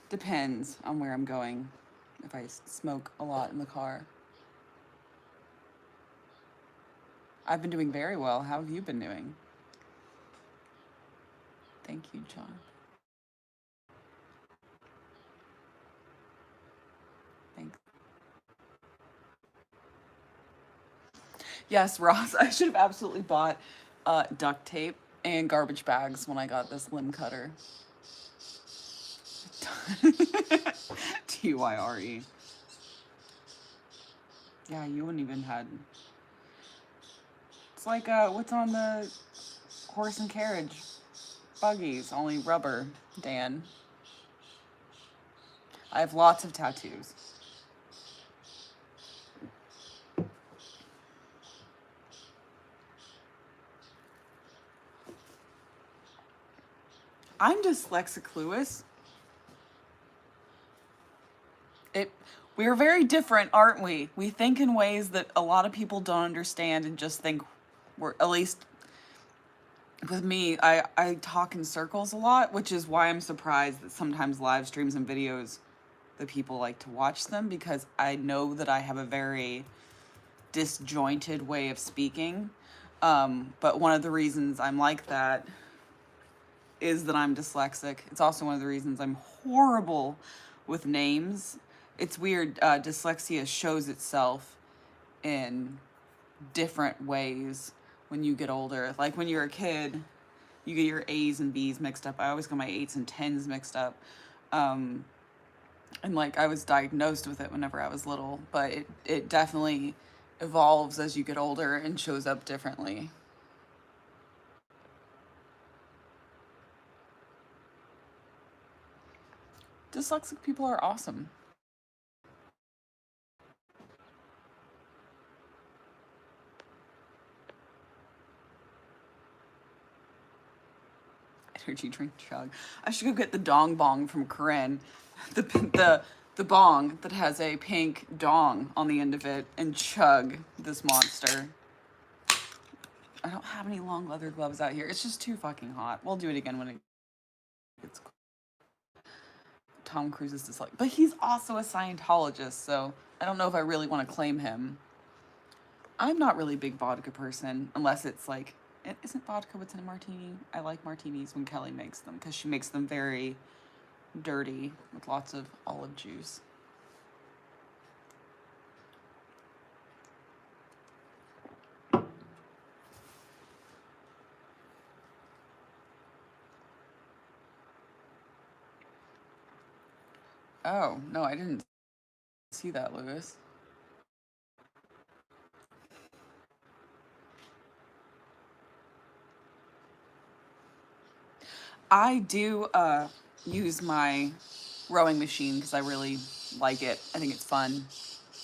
Depends on where I'm going. If I smoke a lot in the car. I've been doing very well. How have you been doing? Thank you, John. Thanks. Yes, Ross, I should have absolutely bought duct tape and garbage bags when I got this limb cutter. Tyre. Yeah, you wouldn't even had. It's like what's on the horse and carriage buggies, only rubber, Dan. I have lots of tattoos. I'm dyslexic, Lewis. We're very different, aren't we? We think in ways that a lot of people don't understand and just think we're, at least with me, I talk in circles a lot, which is why I'm surprised that sometimes live streams and videos, the people like to watch them, because I know that I have a very disjointed way of speaking. But one of the reasons I'm like that is that I'm dyslexic. It's also one of the reasons I'm horrible with names. It's weird. Dyslexia shows itself in different ways when you get older. Like when you're a kid, you get your A's and B's mixed up. I always get my 8s and 10s mixed up. And like I was diagnosed with it whenever I was little, but it definitely evolves as you get older and shows up differently. Dyslexic people are awesome. Energy drink chug. I should go get the dong bong from Corinne. The bong that has a pink dong on the end of it, and chug this monster. I don't have any long leather gloves out here. It's just too fucking hot. We'll do it again when it gets cold. Tom Cruise is dyslexic, but he's also a Scientologist, so I don't know if I really want to claim him. I'm not really a big vodka person, unless it's like, isn't vodka what's in a martini? I like martinis when Kelly makes them, because she makes them very dirty with lots of olive juice. Oh, no, I didn't see that, Lewis. I do use my rowing machine because I really like it. I think it's fun.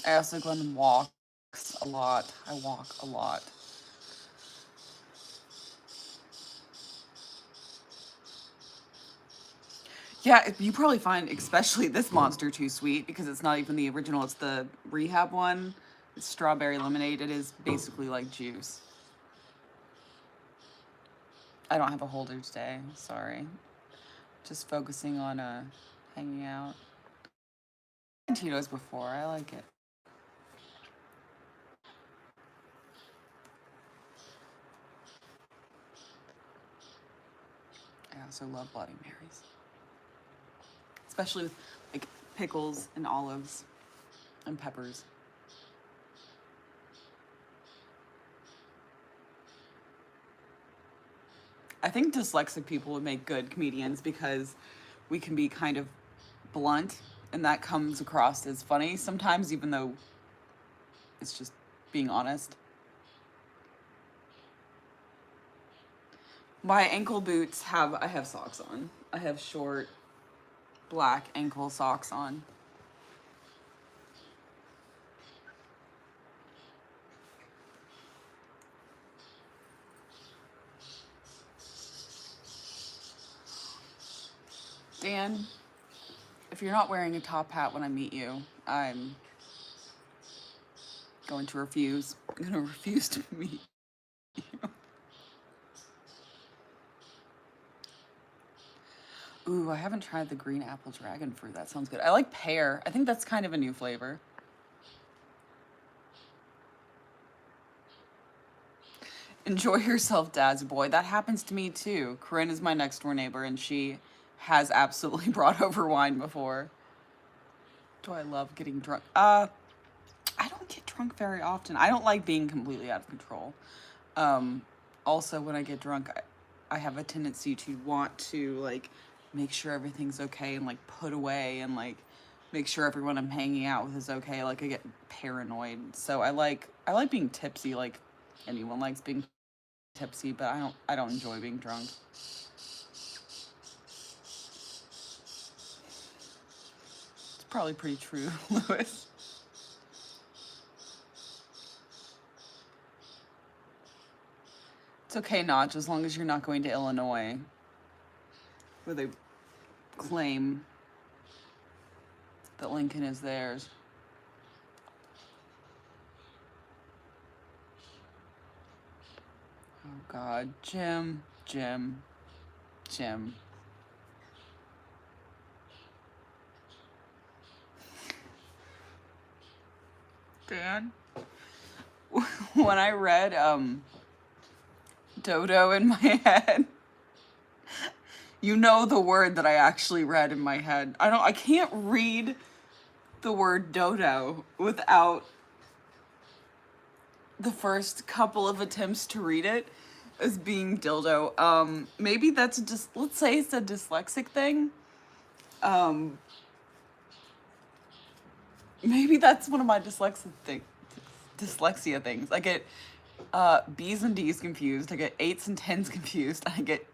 I also go on walks a lot. I walk a lot. Yeah, you probably find especially this monster too sweet because it's not even the original, it's the rehab one. It's strawberry lemonade. It is basically like juice. I don't have a holder today, sorry. Just focusing on hanging out. I've had Tito's before, I like it. I also love Bloody Marys. Especially with like pickles and olives and peppers. I think dyslexic people would make good comedians because we can be kind of blunt and that comes across as funny sometimes, even though it's just being honest. My ankle boots I have socks on. I have short black ankle socks on. Dan, if you're not wearing a top hat when I meet you, I'm going to refuse. I'm going to refuse to meet you. Ooh, I haven't tried the green apple dragon fruit. That sounds good. I like pear. I think that's kind of a new flavor. Enjoy yourself, dad's boy. That happens to me too. Corinne is my next door neighbor, and she has absolutely brought over wine before. Do I love getting drunk? I don't get drunk very often. I don't like being completely out of control. Also, when I get drunk, I have a tendency to want to like make sure everything's okay and like put away and like make sure everyone I'm hanging out with is okay. Like I get paranoid. So I like being tipsy. Like anyone likes being tipsy, but I don't enjoy being drunk. It's probably pretty true, Lewis. It's okay, Notch, as long as you're not going to Illinois, where they claim that Lincoln is theirs. Oh God, Jim. Dan, when I read dodo in my head, you know the word that I actually read in my head. I can't read the word dodo without the first couple of attempts to read it as being dildo. Maybe that's just, let's say it's a dyslexic thing. Maybe that's one of my dyslexia things. I get B's and D's confused. I get 8s and 10s confused. I get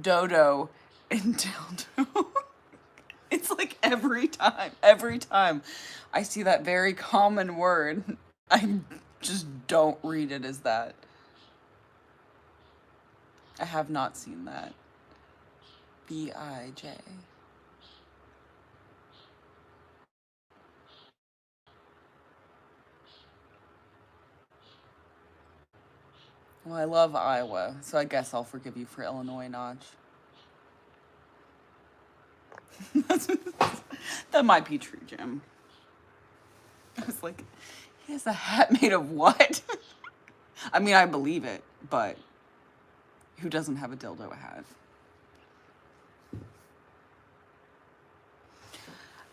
dodo and dildo. It's like every time I see that very common word, I just don't read it as that. I have not seen that. B-I-J. Well, I love Iowa, so I guess I'll forgive you for Illinois, Notch. That might be true, Jim. I was like, he has a hat made of what? I mean, I believe it, but who doesn't have a dildo hat?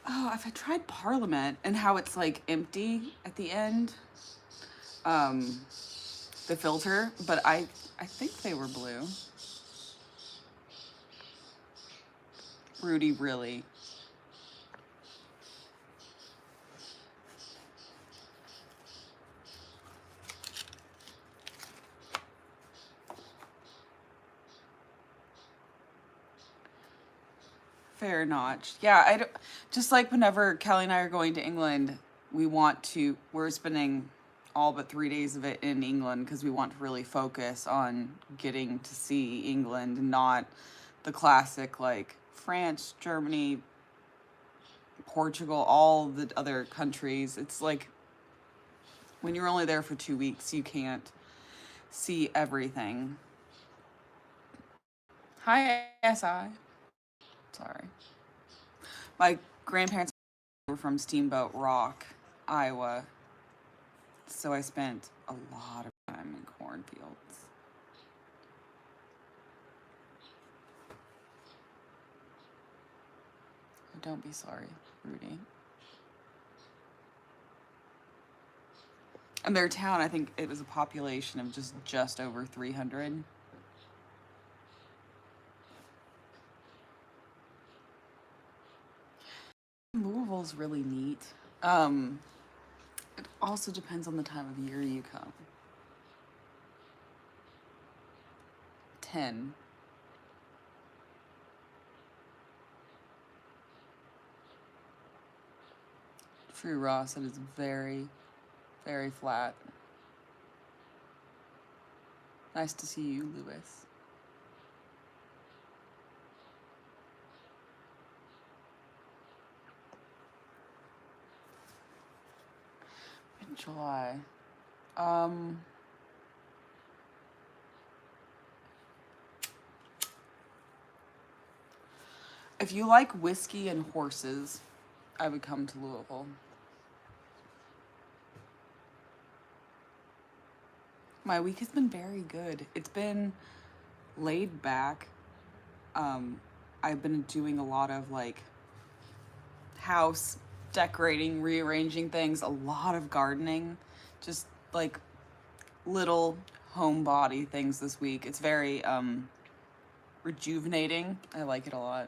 Oh, if I tried Parliament and how it's like empty at the end, the filter, but I think they were blue. Rudy, really. Fair Notch. Yeah, I don't, just like whenever Kelly and I are going to England, we're spending all but 3 days of it in England because we want to really focus on getting to see England and not the classic like France, Germany, Portugal, all the other countries. It's like when you're only there for 2 weeks, you can't see everything. Hi, SI. Sorry. My grandparents were from Steamboat Rock, Iowa, so I spent a lot of time in cornfields. Don't be sorry, Rudy. And their town, I think it was a population of just over 300. Louisville's really neat. It also depends on the time of year you come. 10. True, Ross. It is very, very flat. Nice to see you, Lewis. July. If you like whiskey and horses, I would come to Louisville. My week has been very good. It's been laid back. I've been doing a lot of like house decorating, rearranging things, a lot of gardening, just like little homebody things this week. It's very rejuvenating. I like it a lot.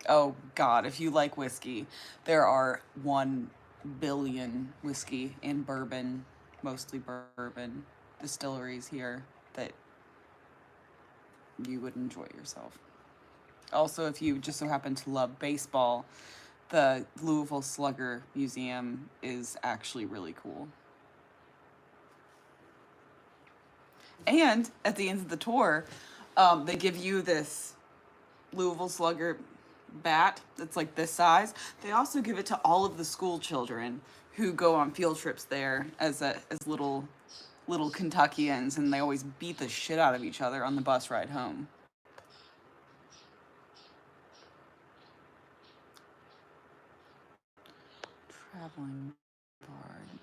Oh God, if you like whiskey, there are 1 billion whiskey and bourbon, mostly bourbon distilleries here that you would enjoy yourself. Also, if you just so happen to love baseball, the Louisville Slugger Museum is actually really cool. And at the end of the tour, they give you this Louisville Slugger bat that's like this size. They also give it to all of the school children who go on field trips there as little Kentuckians, and they always beat the shit out of each other on the bus ride home. Traveling bard.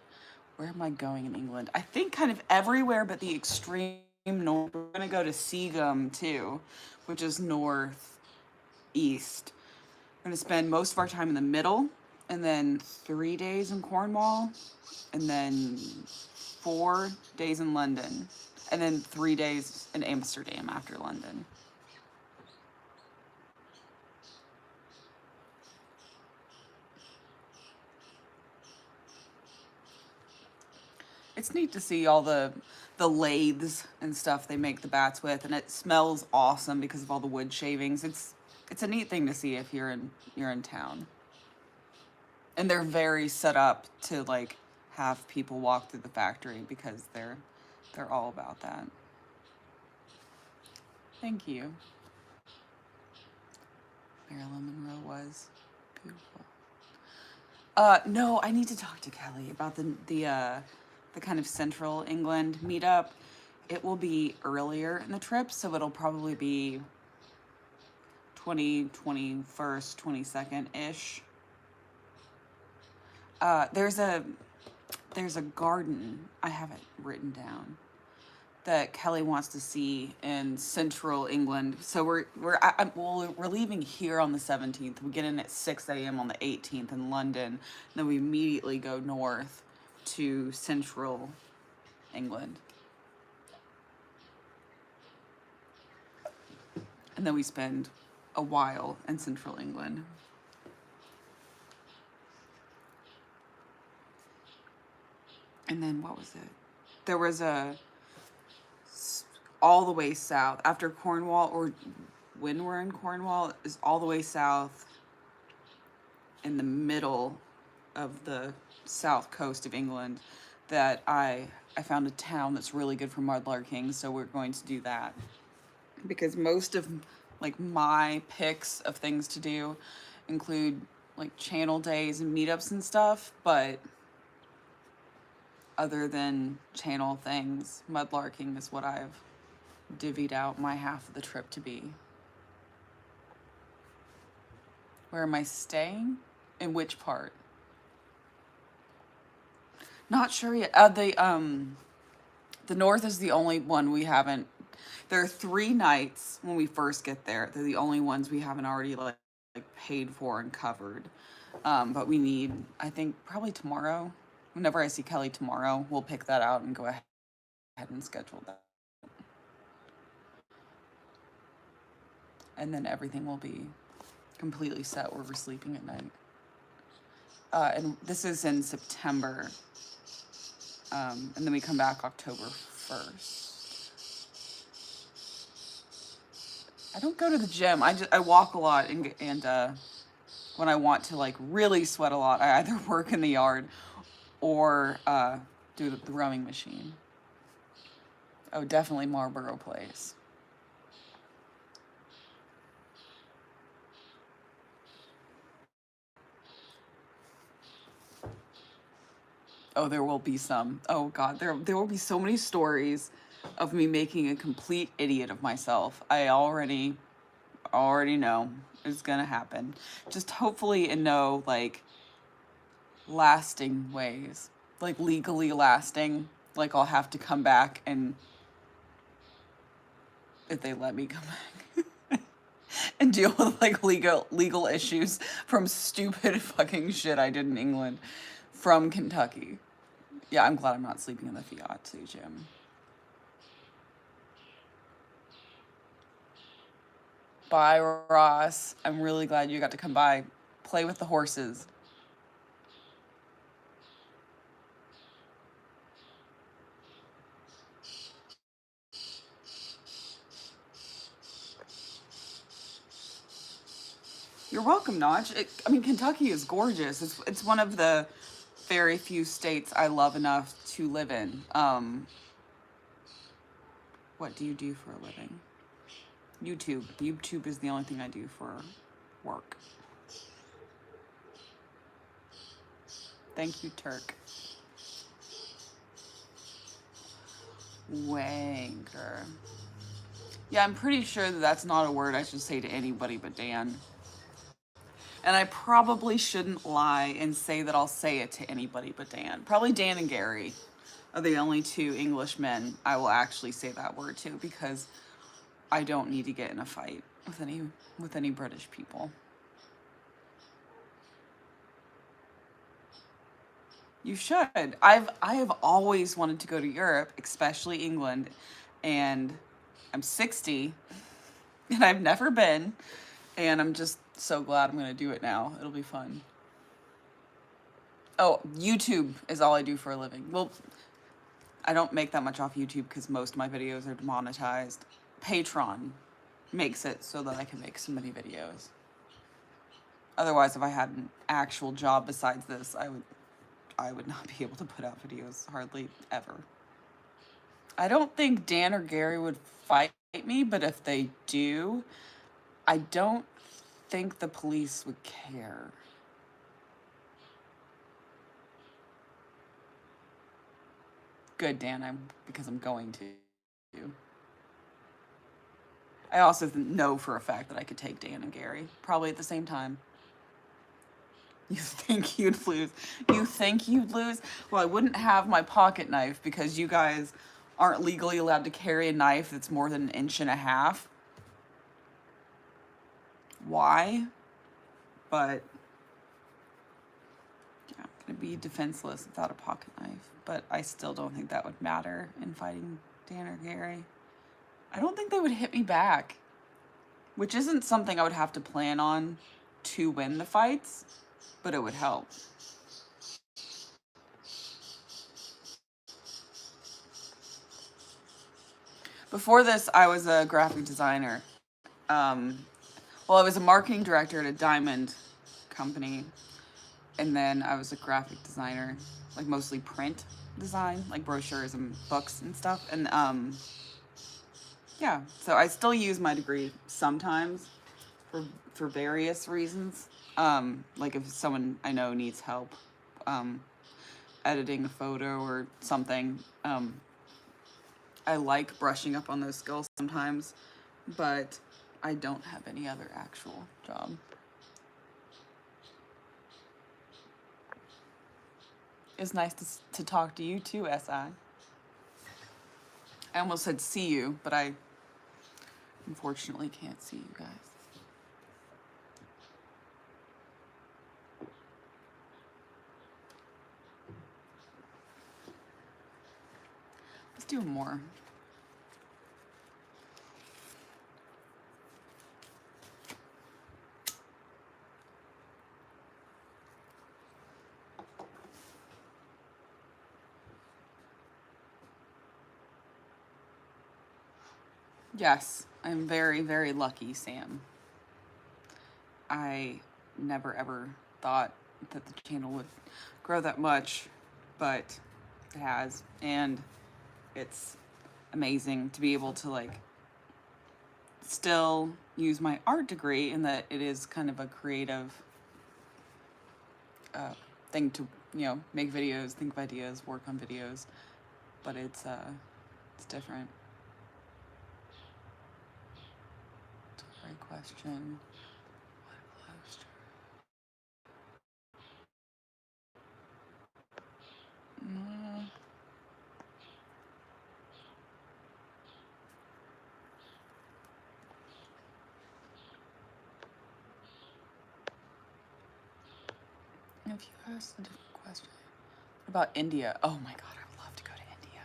Where am I going in England? I think kind of everywhere but the extreme north. We're gonna go to Seagham too, which is northeast. We're gonna spend most of our time in the middle, and then 3 days in Cornwall, and then 4 days in London, and then 3 days in Amsterdam after London. It's neat to see all the lathes and stuff they make the bats with, and it smells awesome because of all the wood shavings. It's a neat thing to see if you're in town. And they're very set up to like have people walk through the factory because they're all about that. Thank you. Marilyn Monroe was beautiful. No, I need to talk to Kelly about the kind of central England meetup. It will be earlier in the trip, so it'll probably be 21st, 22nd-ish. There's a garden, I have it written down, that Kelly wants to see in central England. So we're leaving here on the 17th. We get in at 6 a.m. on the 18th in London. Then we immediately go north to central England. And then we spend a while in central England. And then what was it? There was all the way south after Cornwall, or when we're in Cornwall, is all the way south in the middle of the south coast of England that I found a town that's really good for mudlarking, so we're going to do that. Because most of like my picks of things to do include like channel days and meetups and stuff, but other than channel things, mudlarking is what I've divvied out my half of the trip to be. Where am I staying? In which part? Not sure yet. The north is the only one we haven't. There are 3 nights when we first get there. They're the only ones we haven't already like paid for and covered. But we need, I think, probably tomorrow. Whenever I see Kelly tomorrow, we'll pick that out and go ahead and schedule that. And then everything will be completely set where we're sleeping at night. And this is in September. And then we come back October 1st. I don't go to the gym. I walk a lot, and when I want to like really sweat a lot, I either work in the yard or do the rowing machine. Oh, definitely Marlboro Place. Oh, there will be some. Oh God, there will be so many stories of me making a complete idiot of myself. I already know it's gonna happen. Just hopefully in no like lasting ways, like legally lasting. Like I'll have to come back, and if they let me come back and deal with like legal issues from stupid fucking shit I did in England from Kentucky. Yeah, I'm glad I'm not sleeping in the Fiat too, Jim. Bye, Ross. I'm really glad you got to come by. Play with the horses. You're welcome, Notch. I mean, Kentucky is gorgeous. It's one of the very few states I love enough to live in. What do you do for a living? YouTube. YouTube is the only thing I do for work. Thank you, Turk. Wanker. Yeah, I'm pretty sure that that's not a word I should say to anybody but Dan. And I probably shouldn't lie and say that I'll say it to anybody but Dan. Probably Dan and Gary are the only two Englishmen I will actually say that word to, because I don't need to get in a fight with any British people. You should. I have always wanted to go to Europe, especially England, and I'm 60 and I've never been, and I'm just so glad I'm going to do it now. It'll be fun. Oh, YouTube is all I do for a living. Well, I don't make that much off YouTube because most of my videos are demonetized. Patreon makes it so that I can make so many videos. Otherwise, if I had an actual job besides this, I would not be able to put out videos hardly ever. I don't think Dan or Gary would fight me, but if they do, I don't think the police would care. Good, Dan, because I'm going to. I also know for a fact that I could take Dan and Gary, probably at the same time. You think you'd lose? You think you'd lose? Well, I wouldn't have my pocket knife because you guys aren't legally allowed to carry a knife that's more than 1.5 inches. Why? But yeah, I'm gonna be defenseless without a pocket knife. But I still don't think that would matter in fighting Dan or Gary. I don't think they would hit me back, which isn't something I would have to plan on to win the fights, but it would help. Before this, I was a graphic designer. Well, I was a marketing director at a diamond company, and then I was a graphic designer, like mostly print design, like brochures and books and stuff. And yeah, so I still use my degree sometimes for various reasons. Like if someone I know needs help editing a photo or something, I like brushing up on those skills sometimes, but I don't have any other actual job. It's nice to talk to you too, SI. I almost said see you, but I unfortunately can't see you guys. Let's do more. Yes, I'm very, very lucky, Sam. I never ever thought that the channel would grow that much, but it has, and it's amazing to be able to like still use my art degree in that it is kind of a creative thing to, make videos, think of ideas, work on videos, but it's different. It's a great question. if you asked a different question. What about India? Oh my god, I would love to go to India.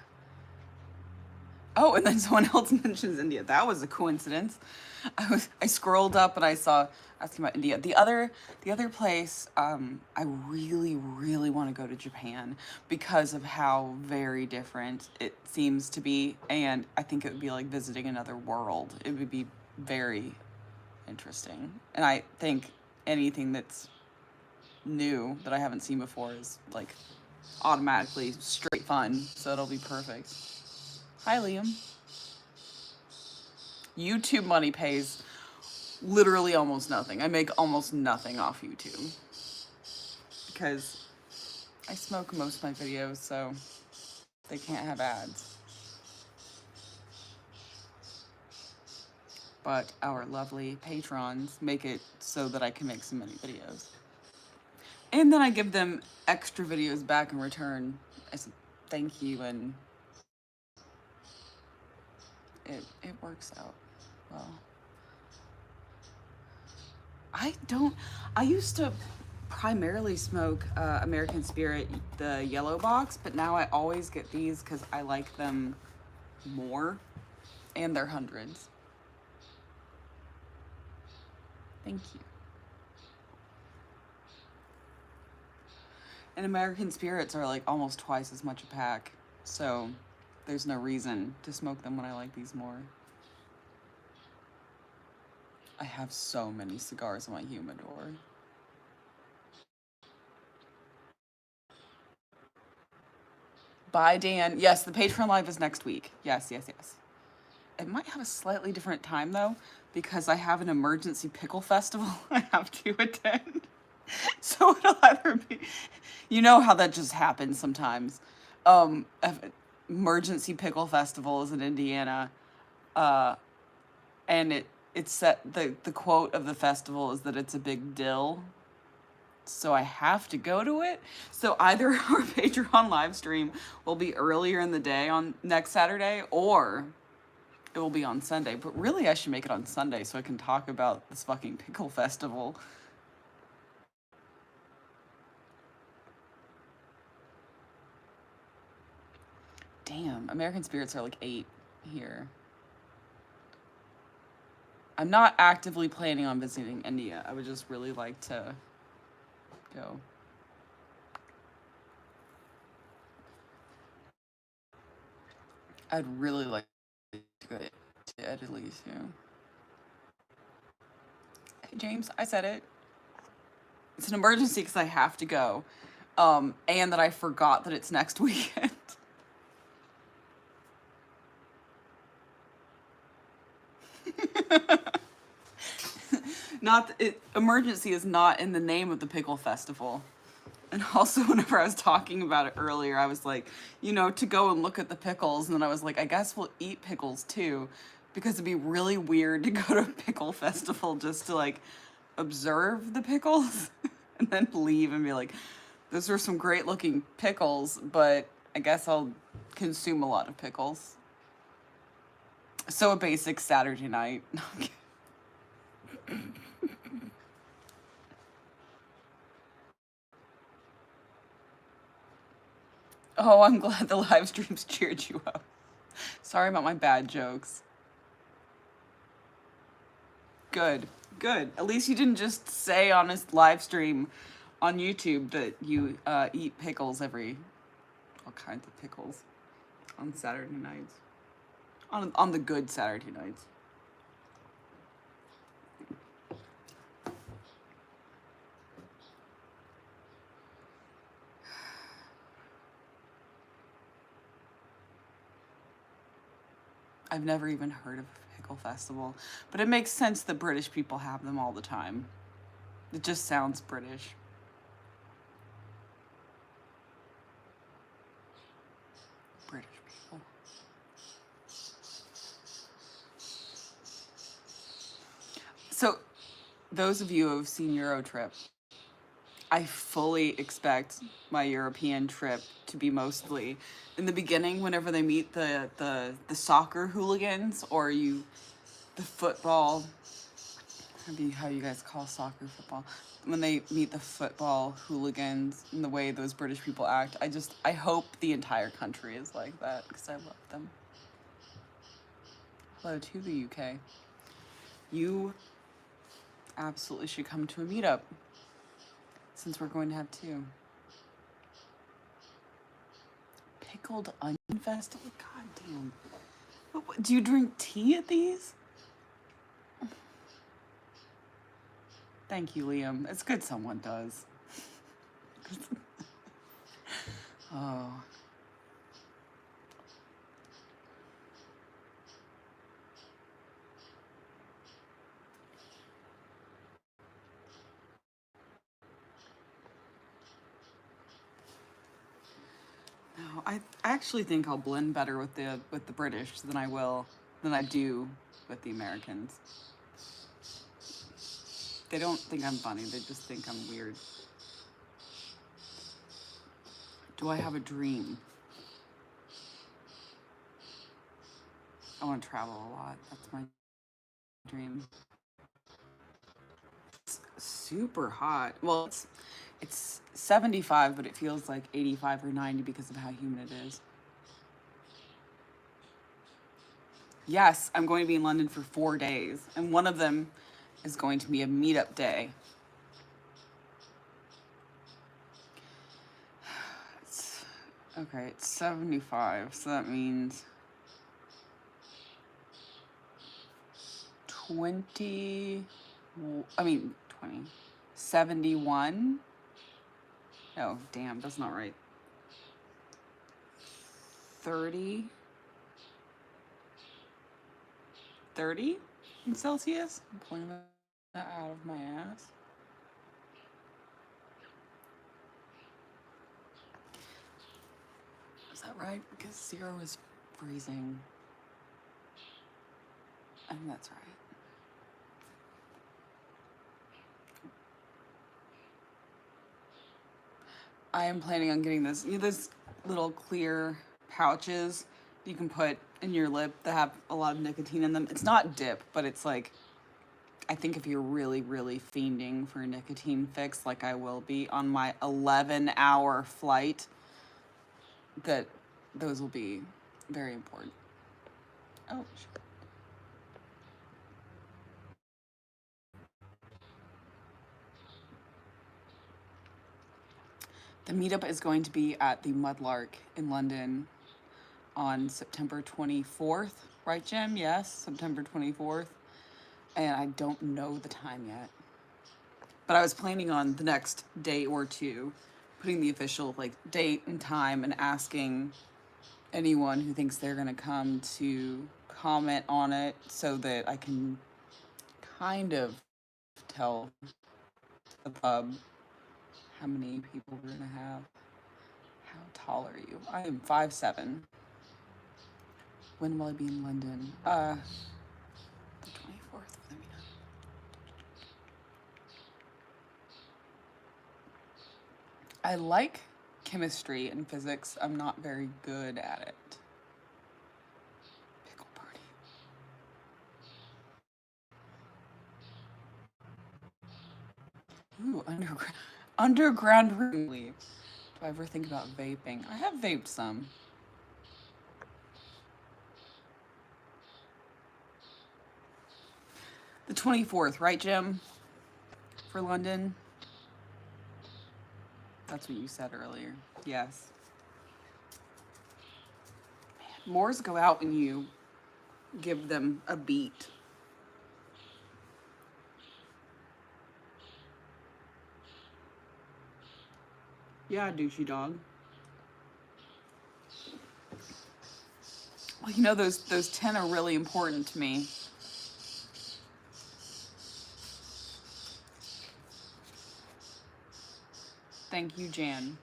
Oh, and then someone else mentions India. That was a coincidence. I scrolled up and I saw asking about India. The other place I really want to go to Japan because of how very different it seems to be, and I think it would be like visiting another world. It would be very interesting, and I think anything that's new that I haven't seen before is like automatically straight fun, so it'll be perfect. Hi, Liam. YouTube money pays literally almost nothing. I make almost nothing off YouTube because I smoke most of my videos, so they can't have ads. But our lovely patrons make it so that I can make so many videos. And then I give them extra videos back in return as a thank you, and it works out well. I used to primarily smoke American Spirit, the yellow box, but now I always get these because I like them more, and they're hundreds. Thank you. And American Spirits are like almost twice as much a pack, so there's no reason to smoke them when I like these more. I have so many cigars in my humidor. Bye, Dan. Yes, the Patreon Live is next week. Yes. It might have a slightly different time, though, because I have an emergency pickle festival I have to attend. So it'll either be... You know how that just happens sometimes. Emergency pickle festival is in Indiana, and it's set... The quote of the festival is that it's a big dill. So I have to go to it. So either our Patreon live stream will be earlier in the day on next Saturday, or it will be on Sunday. But really, I should make it on Sunday so I can talk about this fucking pickle festival. Damn, American Spirits are like 8 here. I'm not actively planning on visiting India. I would just really like to go. I'd really like to go to Italy too. Hey, James, I said it. It's an emergency because I have to go. And that I forgot that it's next weekend. Emergency is not in the name of the pickle festival. And also, whenever I was talking about it earlier, I was like, to go and look at the pickles. And then I was like, I guess we'll eat pickles too, because it'd be really weird to go to a pickle festival just to like observe the pickles and then leave and be like, those are some great looking pickles, but I guess I'll consume a lot of pickles. So a basic Saturday night. Oh, I'm glad the live streams cheered you up. Sorry about my bad jokes. Good. At least you didn't just say on a live stream on YouTube that you eat pickles all kinds of pickles on Saturday nights. On the good Saturday nights. I've never even heard of a pickle festival, but it makes sense that British people have them all the time. It just sounds British. British people. So, those of you who have seen Eurotrip, I fully expect my European trip to be mostly in the beginning, whenever they meet the soccer hooligans or the football how you guys call soccer football. When they meet the football hooligans and the way those British people act, I hope the entire country is like that because I love them. Hello to the UK. You absolutely should come to a meetup since we're going to have two. Pickled onion festival? God damn. Do you drink tea at these? Thank you, Liam. It's good someone does. Oh. No, I actually think I'll blend better with the British than I do with the Americans. They don't think I'm funny, they just think I'm weird. Do I have a dream? I want to travel a lot. That's my dream. It's super hot. Well, it's 75, but it feels like 85 or 90 because of how humid it is. Yes, I'm going to be in London for 4 days, and one of them is going to be a meetup day. It's 75, so that means 20, 71? No, damn, that's not right. 30 in Celsius? I'm pulling that out of my ass. Is that right? Because 0 is freezing. I think that's right. I am planning on getting this. Those little clear pouches you can put in your lip that have a lot of nicotine in them. It's not dip, but it's like, I think if you're really, really fiending for a nicotine fix, like I will be on my 11-hour flight, that those will be very important. Oh, shit. The meetup is going to be at the Mudlark in London on September 24th. Right, Jim? Yes, September 24th. And I don't know the time yet. But I was planning on the next day or two putting the official date and time and asking anyone who thinks they're going to come to comment on it so that I can kind of tell the pub how many people we're going to have. How tall are you? I am 5'7". When will I be in London? The 24th. Let me know. I like chemistry and physics. I'm not very good at it. Pickle party. Ooh, underground room leave. Do I ever think about vaping? I have vaped some. The 24th, right, Jim? For London? That's what you said earlier. Yes. Man, Moors go out and you give them a beat. Yeah, douchey dog. Well, those 10 are really important to me. Thank you, Jan.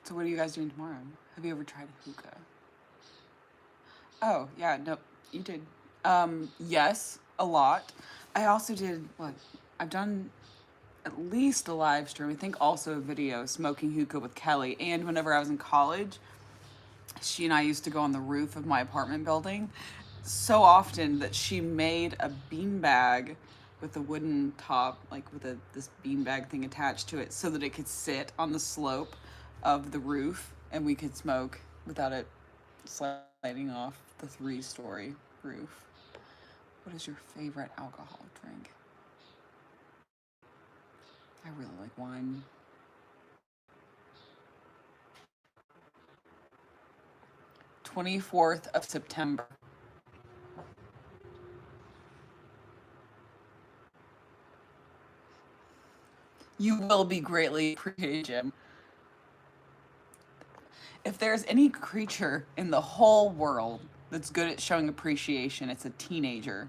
So what are you guys doing tomorrow? Have you ever tried hookah? Oh, yeah, no, you did. Yes, a lot. I also did, I've done at least a live stream. I think also a video, smoking hookah with Kelly. And whenever I was in college, she and I used to go on the roof of my apartment building so often that she made a beanbag with a wooden top, like with this beanbag thing attached to it, so that it could sit on the slope of the roof and we could smoke without it sliding off the 3-story roof. What is your favorite alcoholic drink? I really like wine. September 24th. You will be greatly appreciated, Jim. If there's any creature in the whole world that's good at showing appreciation, it's a teenager.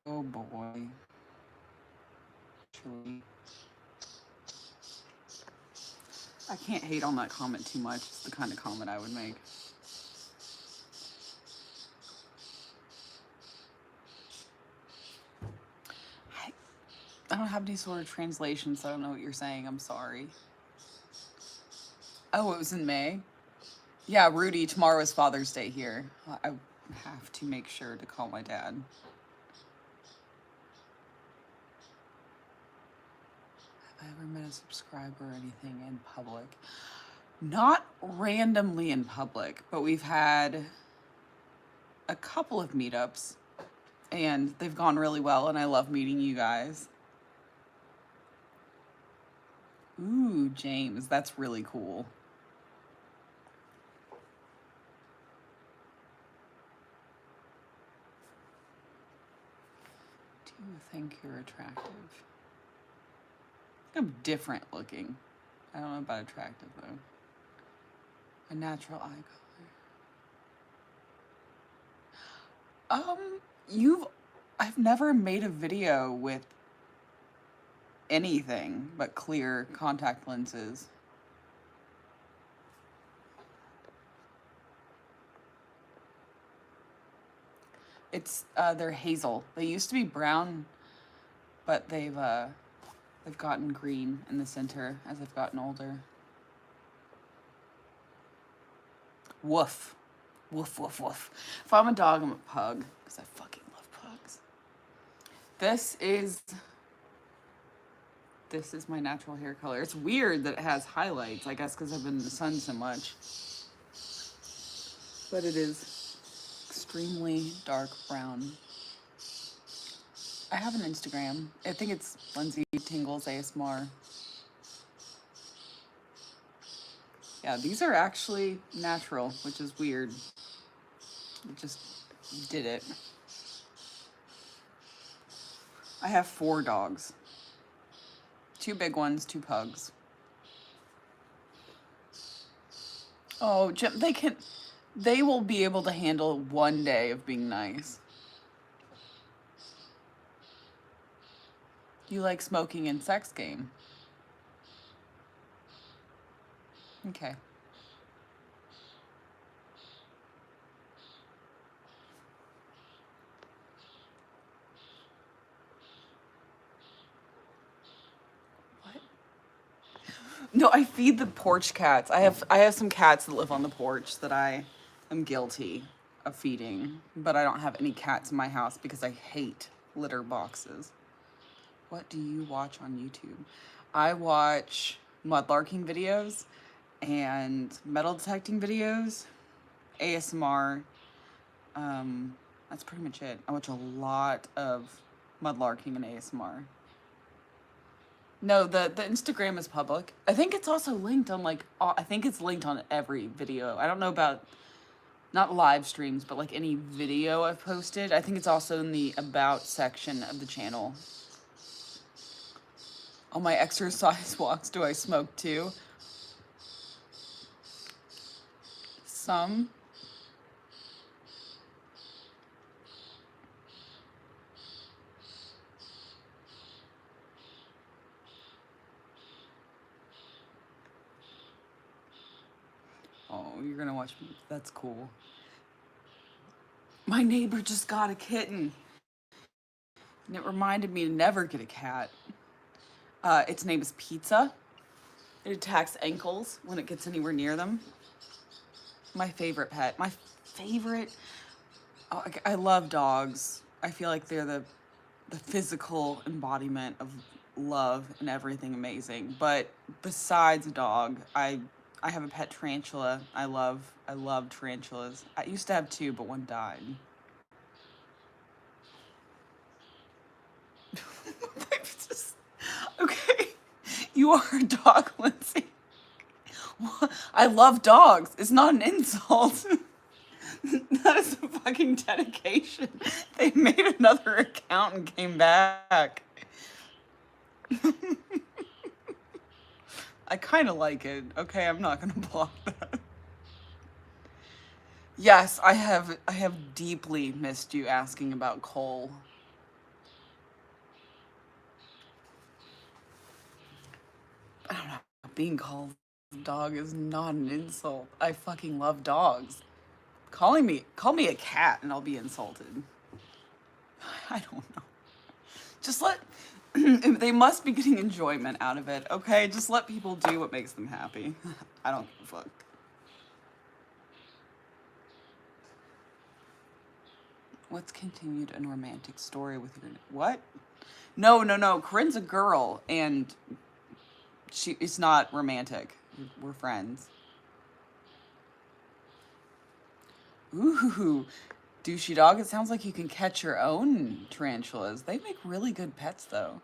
Oh boy. Truly. I can't hate on that comment too much. It's the kind of comment I would make. I don't have any sort of translation, so I don't know what you're saying. I'm sorry. Oh, it was in May? Yeah, Rudy, tomorrow is Father's Day here. I have to make sure to call my dad. Have I ever met a subscriber or anything in public? Not randomly in public, but we've had a couple of meetups and they've gone really well, and I love meeting you guys. Ooh, James, that's really cool. Do you think you're attractive? I'm different looking. I don't know about attractive though. A natural eye color. I've never made a video with anything but clear contact lenses. They're hazel. They used to be brown, but they've gotten green in the center as I've gotten older. Woof. Woof, woof, woof. If I'm a dog, I'm a pug, because I fucking love pugs. This is my natural hair color. It's weird that it has highlights, I guess because I've been in the sun so much. But it is extremely dark brown. I have an Instagram. I think it's Lindsay Tingles ASMR. Yeah, these are actually natural, which is weird. I just did it. I have 4 dogs. 2 big ones, 2 pugs. Oh, Jim, they will be able to handle one day of being nice. You like smoking and sex game? Okay. What? No, I feed the porch cats. I have some cats that live on the porch that I am guilty of feeding, but I don't have any cats in my house because I hate litter boxes. What do you watch on YouTube? I watch mudlarking videos and metal detecting videos, ASMR. That's pretty much it. I watch a lot of mudlarking and ASMR. No, the Instagram is public. I think it's also linked on I think it's linked on every video. I don't know about, not live streams, but like any video I've posted. I think it's also in the about section of the channel. On my exercise walks, do I smoke too? Some. you're gonna watch me. That's cool. My neighbor just got a kitten, and it reminded me to never get a cat. Its name is Pizza. It attacks ankles when it gets anywhere near them. My favorite pet. My favorite. Oh, I love dogs. I feel like they're the physical embodiment of love and everything amazing. But besides a dog, I have a pet tarantula. I love tarantulas. I used to have two, but one died. Just, okay, you are a dog, Lindsay. I love dogs. It's not an insult. That is a fucking dedication. They made another account and came back. I kind of like it. Okay, I'm not gonna block that. Yes, I have deeply missed you asking about Cole. I don't know. Being called a dog is not an insult. I fucking love dogs. Call me a cat and I'll be insulted. I don't know. Just let they must be getting enjoyment out of it, okay? Just let people do what makes them happy. I don't give a fuck. What's continued and romantic story with your... What? No. Corinne's a girl, and it's not romantic. We're friends. Ooh, douchey dog. It sounds like you can catch your own tarantulas. They make really good pets, though.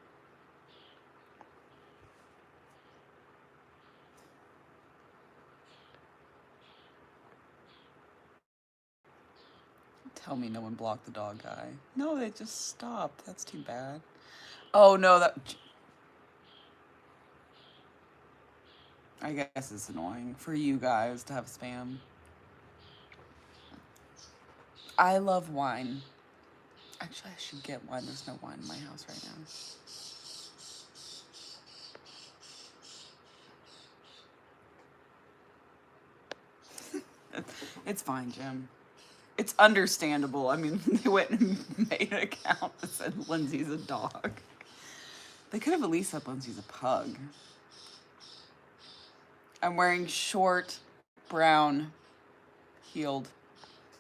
Tell me no one blocked the dog guy. No, they just stopped. That's too bad. Oh, no, that... I guess it's annoying for you guys to have spam. I love wine. Actually, I should get wine. There's no wine in my house right now. It's fine, Jim. It's understandable. I mean, they went and made an account that said Lindsay's a dog. They could have at least said Lindsay's a pug. I'm wearing short, brown, heeled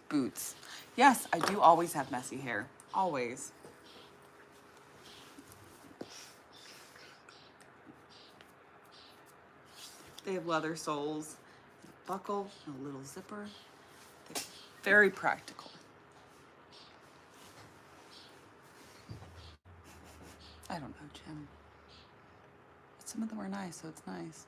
boots. Yes, I do always have messy hair. Always. They have leather soles, a buckle, and a little zipper. They're very practical. I don't know, Jim. But some of them are nice, so it's nice.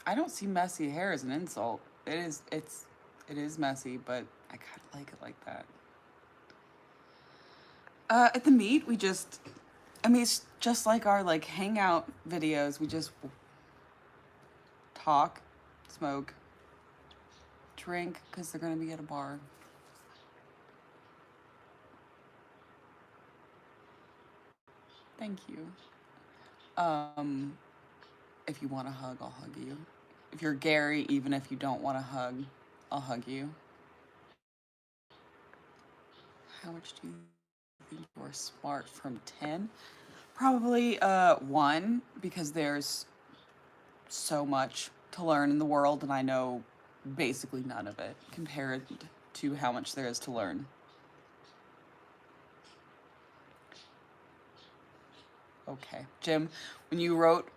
I don't see messy hair as an insult. It is messy, but I kind of like it like that. At the meet, it's just like our like hangout videos. We just talk, smoke, drink, because they're gonna be at a bar. Thank you. If you want a hug, I'll hug you. If you're Gary, even if you don't want a hug, I'll hug you. How much do you think you're smart from 10? Probably 1, because there's so much to learn in the world, and I know basically none of it compared to how much there is to learn. Okay. Jim, when you wrote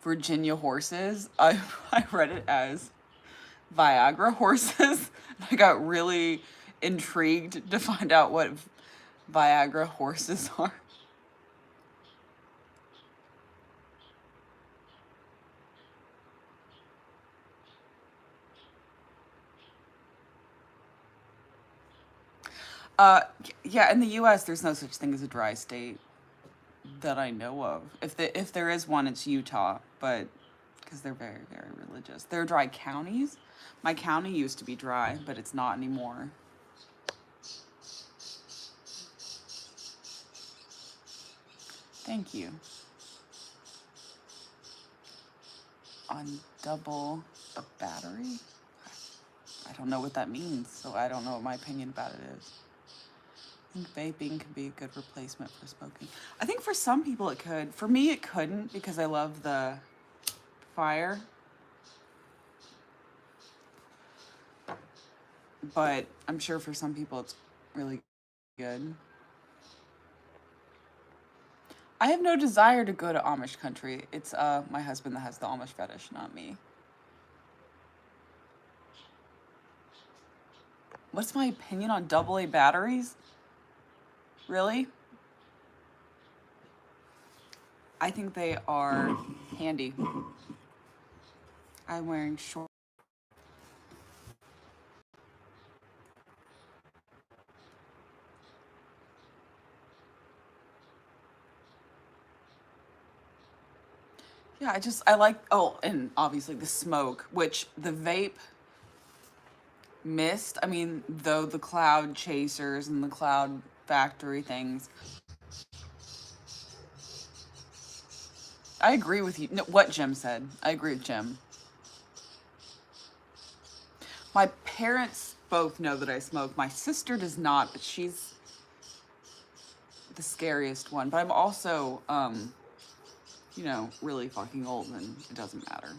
Virginia horses, I read it as Viagra horses. I got really intrigued to find out what Viagra horses are. Yeah, in the U.S., there's no such thing as a dry state that I know of. If there is one, it's Utah, but because they're very, very religious. There are dry counties. My county used to be dry, but it's not anymore. Thank you. on double a battery? I don't know what that means, so I don't know what my opinion about it is. I think vaping could be a good replacement for smoking. I think for some people it could. For me, it couldn't because I love the fire. But I'm sure for some people it's really good. I have no desire to go to Amish country. It's my husband that has the Amish fetish, not me. What's my opinion on AA batteries? Really? I think they are handy. I'm wearing shorts. Yeah, I like, oh, and obviously the smoke, which the vape mist, I mean, though the cloud chasers and the cloud factory things. I agree with you. No, what Jim said. I agree with Jim. My parents both know that I smoke. My sister does not, but she's the scariest one. But I'm also, you know, really fucking old and it doesn't matter.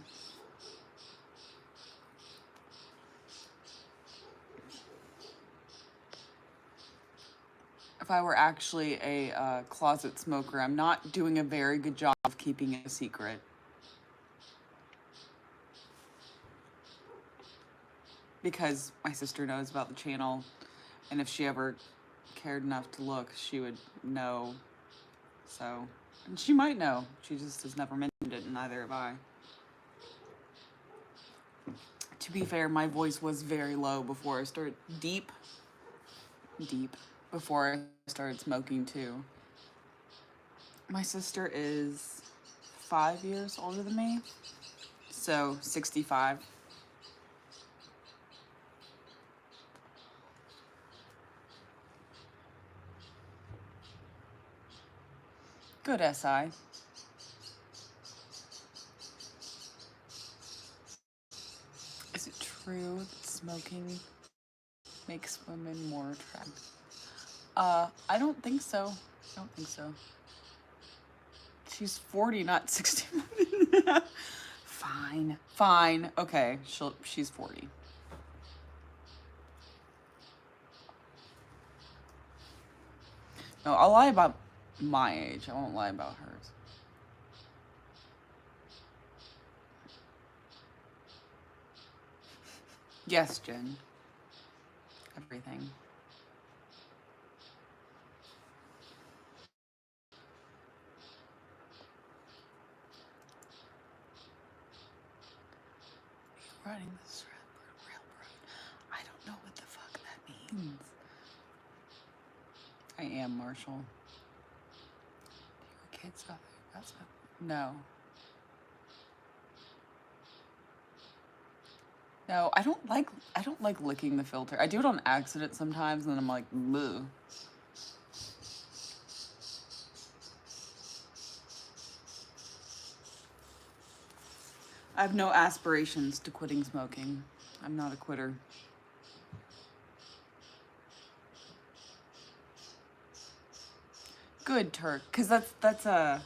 If I were actually a closet smoker, I'm not doing a very good job of keeping it a secret. Because my sister knows about the channel, and if she ever cared enough to look, she would know. So, and she might know. She just has never mentioned it, and neither have I. To be fair, my voice was very low before I started, deep, before I started smoking too. My sister is 5 years older than me, so 65. Good SI. Is it true that smoking makes women more attractive? I don't think so. I don't think so. She's 40, not 60. Fine. Okay, she's 40. No, I'll lie about my age. I won't lie about hers. Yes, Jen. Everything. Riding the railroad. I don't know what the fuck that means. I am Marshall. Do your kids out there? That's not. No. No, I don't like licking the filter. I do it on accident sometimes, and then I'm like, bleh. I have no aspirations to quitting smoking. I'm not a quitter. Good, Turk, because that's I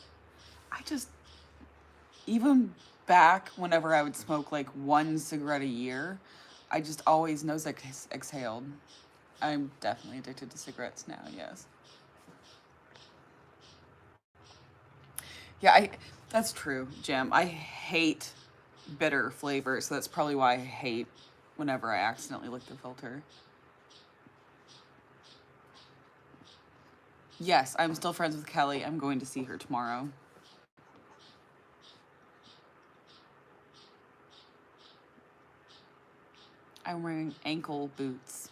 just, even back whenever I would smoke like one cigarette a year, I just always nose exhaled. I'm definitely addicted to cigarettes now, yes. Yeah, that's true, Jim. I hate bitter flavors, so that's probably why I hate whenever I accidentally lick the filter. Yes, I'm still friends with Kelly. I'm going to see her tomorrow. I'm wearing ankle boots.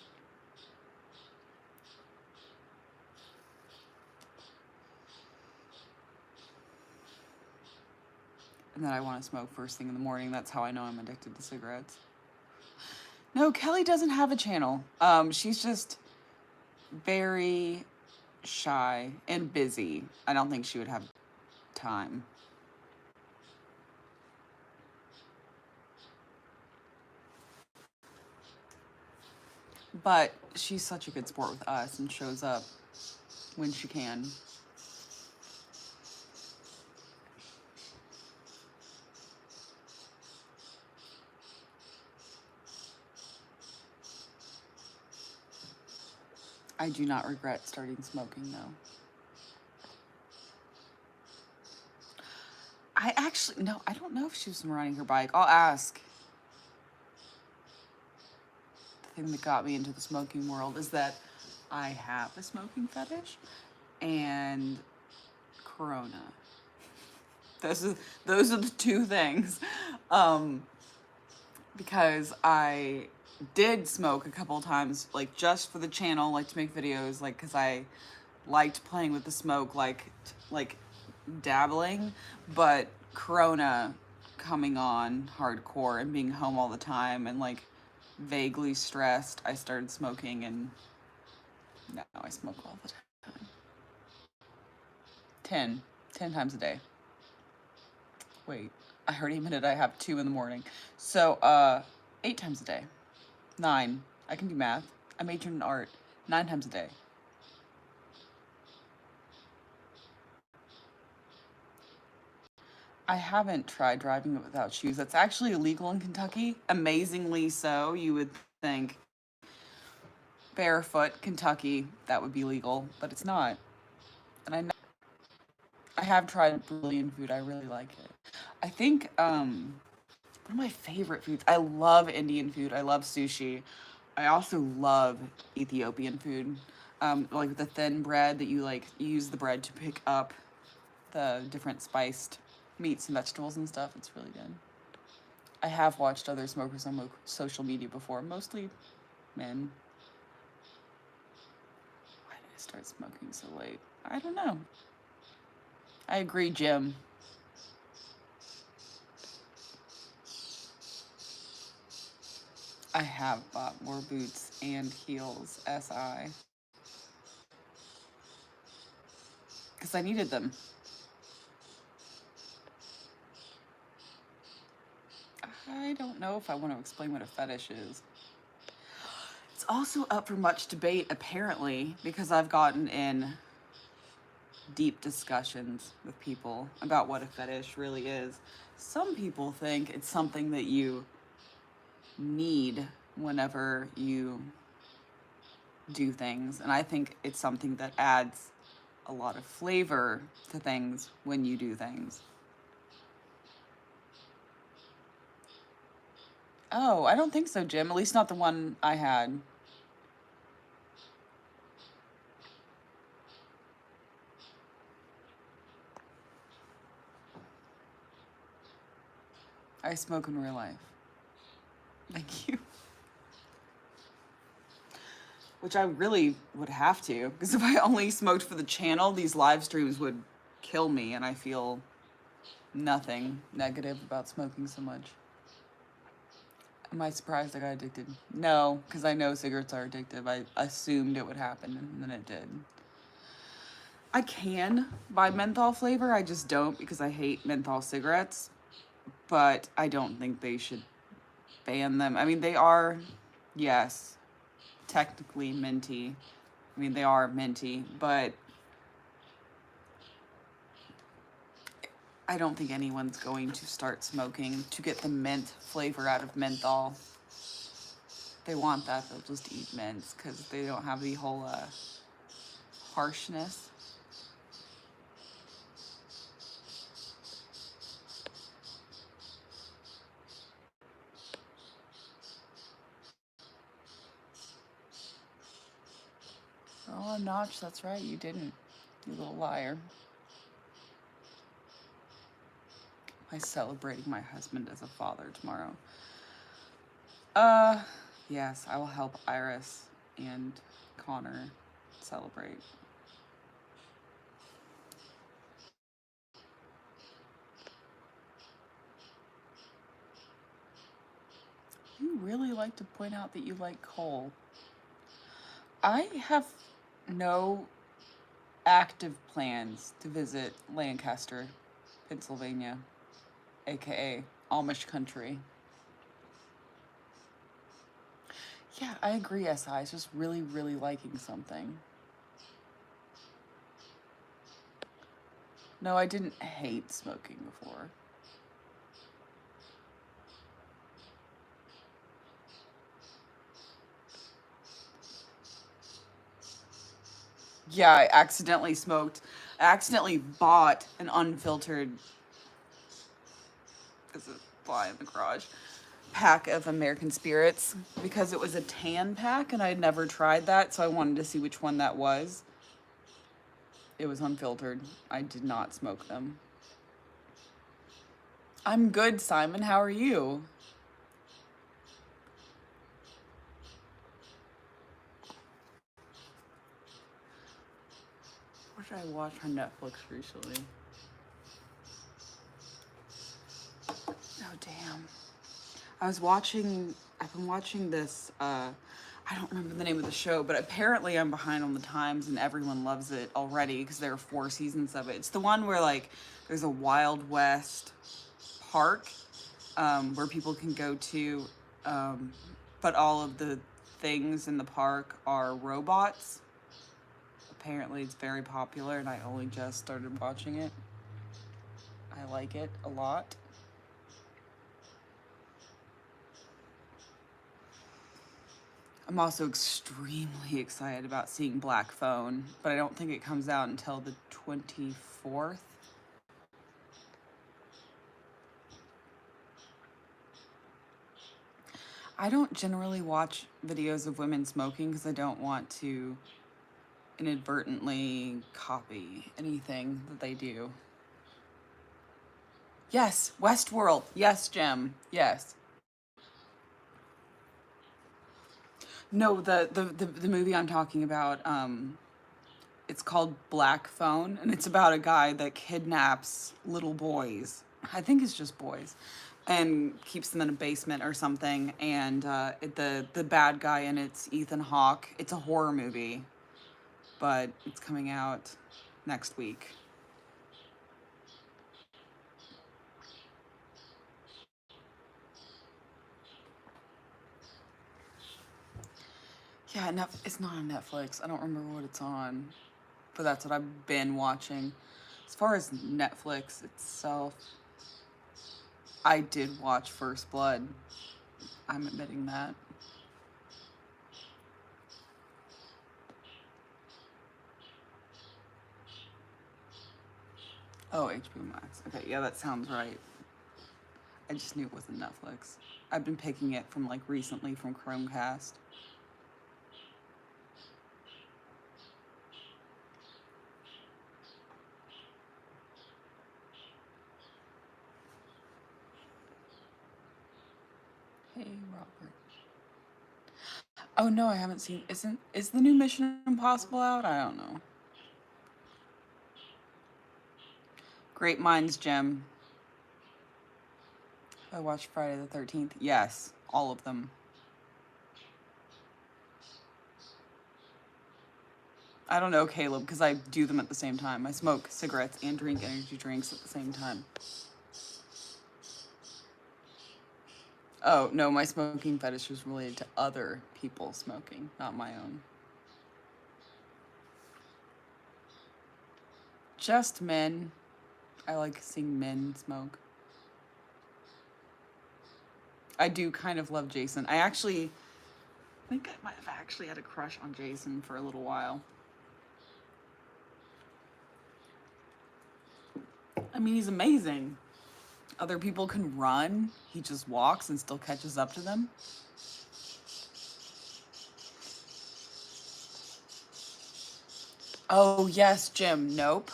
And then I want to smoke first thing in the morning. That's how I know I'm addicted to cigarettes. No, Kelly doesn't have a channel. She's just very shy and busy. I don't think she would have time. But she's such a good sport with us and shows up when she can. I do not regret starting smoking, though. No, I don't know if she was riding her bike. I'll ask. The thing that got me into the smoking world is that I have a smoking fetish and Corona. Those are the two things. Because I did smoke a couple of times, like just for the channel, like to make videos, like because I liked playing with the smoke, like dabbling. But Corona coming on hardcore and being home all the time and like vaguely stressed, I started smoking, and now I smoke all the time. 10 times a day. Wait, I already admitted I have 2 in the morning. So, 8 times a day. 9. I can do math. I majored in art. 9 times a day. I haven't tried driving it without shoes. That's actually illegal in Kentucky. Amazingly so. You would think barefoot, Kentucky, that would be legal, but it's not. And I have tried Brazilian food. I really like it. I think one of my favorite foods. I love Indian food. I love sushi. I also love Ethiopian food. Like the thin bread that you use the bread to pick up the different spiced meats and vegetables and stuff. It's really good. I have watched other smokers on social media before, mostly men. Why did I start smoking so late? I don't know. I agree, Jim. I have bought more boots and heels, SI. Because I needed them. I don't know if I want to explain what a fetish is. It's also up for much debate, apparently, because I've gotten in deep discussions with people about what a fetish really is. Some people think it's something that you need whenever you do things, and I think it's something that adds a lot of flavor to things when you do things. Oh, I don't think so, Jim. At least not the one I had. I smoke in real life. Thank you. Which I really would have to, because if I only smoked for the channel, these live streams would kill me, and I feel nothing negative about smoking so much. Am I surprised I got addicted? No, because I know cigarettes are addictive. I assumed it would happen, and then it did. I can buy menthol flavor, I just don't because I hate menthol cigarettes, but I don't think they should ban them. I mean, they are, yes, technically minty. I mean, they are minty, but I don't think anyone's going to start smoking to get the mint flavor out of menthol. If they want that, they'll just eat mints because they don't have the whole harshness. Oh, Notch, that's right, you didn't. You little liar. I'm celebrating my husband as a father tomorrow. Yes, I will help Iris and Connor celebrate. You really like to point out that you like coal. I have no active plans to visit Lancaster, Pennsylvania, aka Amish country. Yeah, I agree, SI. It's just really, really liking something. No, I didn't hate smoking before. Yeah, I accidentally smoked. I accidentally bought an unfiltered, there's a fly in the garage, pack of American Spirits because it was a tan pack and I had never tried that, so I wanted to see which one that was. It was unfiltered. I did not smoke them. I'm good, Simon. How are you? What did I watch on Netflix recently? Oh, damn. I've been watching this, I don't remember the name of the show, but apparently I'm behind on the times and everyone loves it already because there are 4 seasons of it. It's the one where, like, there's a Wild West park where people can go to, but all of the things in the park are robots. Apparently it's very popular and I only just started watching it. I like it a lot. I'm also extremely excited about seeing Black Phone, but I don't think it comes out until the 24th. I don't generally watch videos of women smoking because I don't want to inadvertently copy anything that they do. Yes, Westworld. Yes, Jim. Yes. No, the movie I'm talking about, it's called Black Phone, and it's about a guy that kidnaps little boys. I think it's just boys, and keeps them in a basement or something. And the bad guy in it's Ethan Hawke. It's a horror movie, but it's coming out next week. Yeah, it's not on Netflix. I don't remember what it's on, but that's what I've been watching. As far as Netflix itself, I did watch First Blood. I'm admitting that. Oh, HBO Max. Okay, yeah, that sounds right. I just knew it wasn't Netflix. I've been picking it from like recently from Chromecast. Hey, Robert. Oh no, I haven't seen. Is the new Mission Impossible out? I don't know. Great Minds, Jim. I watched Friday the 13th. Yes, all of them. I don't know, Caleb, because I do them at the same time. I smoke cigarettes and drink energy drinks at the same time. Oh, no, my smoking fetish is related to other people smoking, not my own. Just men. I like seeing men smoke. I do kind of love Jason. I think I might have actually had a crush on Jason for a little while. I mean, he's amazing. Other people can run. He just walks and still catches up to them. Oh, yes, Jim. Nope.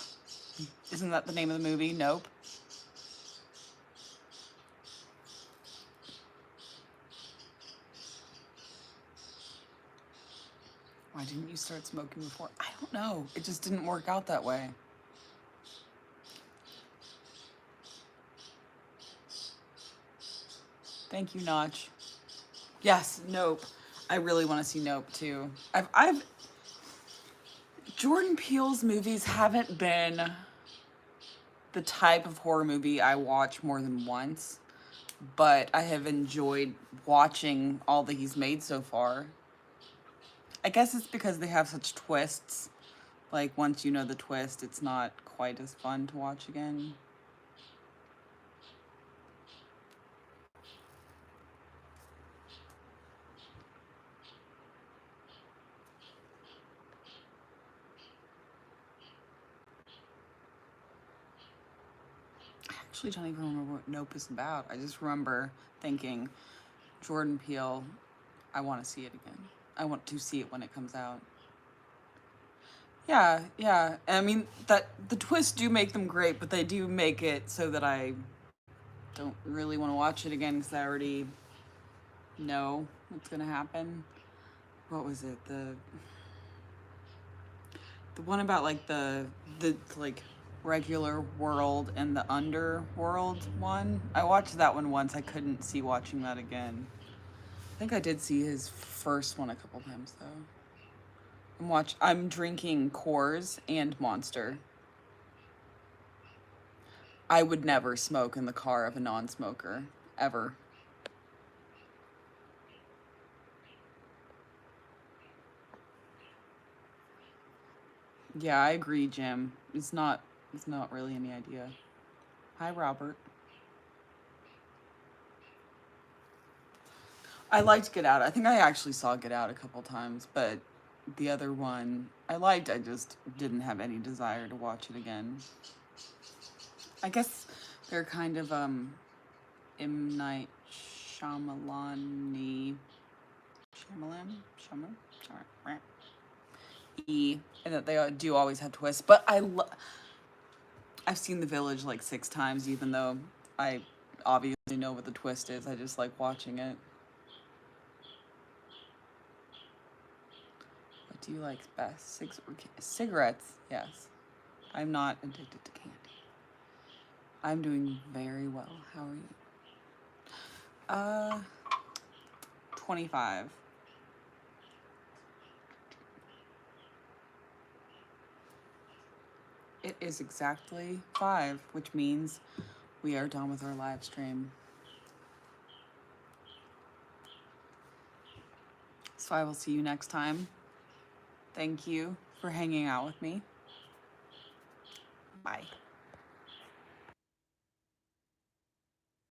Isn't that the name of the movie? Nope. Why didn't you start smoking before? I don't know. It just didn't work out that way. Thank you, Notch. Yes, Nope. I really want to see Nope too. Jordan Peele's movies haven't been the type of horror movie I watch more than once, but I have enjoyed watching all that he's made so far. I guess it's because they have such twists. Like, once you know the twist, it's not quite as fun to watch again. I actually don't even remember what Nope is about. I just remember thinking, Jordan Peele, I want to see it again. I want to see it when it comes out. Yeah, yeah. I mean, that the twists do make them great, but they do make it so that I don't really want to watch it again because I already know what's gonna happen. What was it? The one about like the like regular world and the underworld one. I watched that one once. I couldn't see watching that again. I think I did see his first one a couple times though. I'm drinking Coors and Monster. I would never smoke in the car of a non-smoker ever. Yeah, I agree, Jim. It's not really any idea. Hi, Robert. I liked Get Out. I think I actually saw Get Out a couple times, but the other one I liked. I just didn't have any desire to watch it again. I guess they're kind of M. Night Shyamalan-y. Shyamalan? Sorry. And that they do always have twists. But I've seen The Village like 6 times, even though I obviously know what the twist is. I just like watching it. What do you like best? Cigarettes, yes. I'm not addicted to candy. I'm doing very well. How are you? 25. It is exactly 5, which means we are done with our live stream. So I will see you next time. Thank you for hanging out with me. Bye.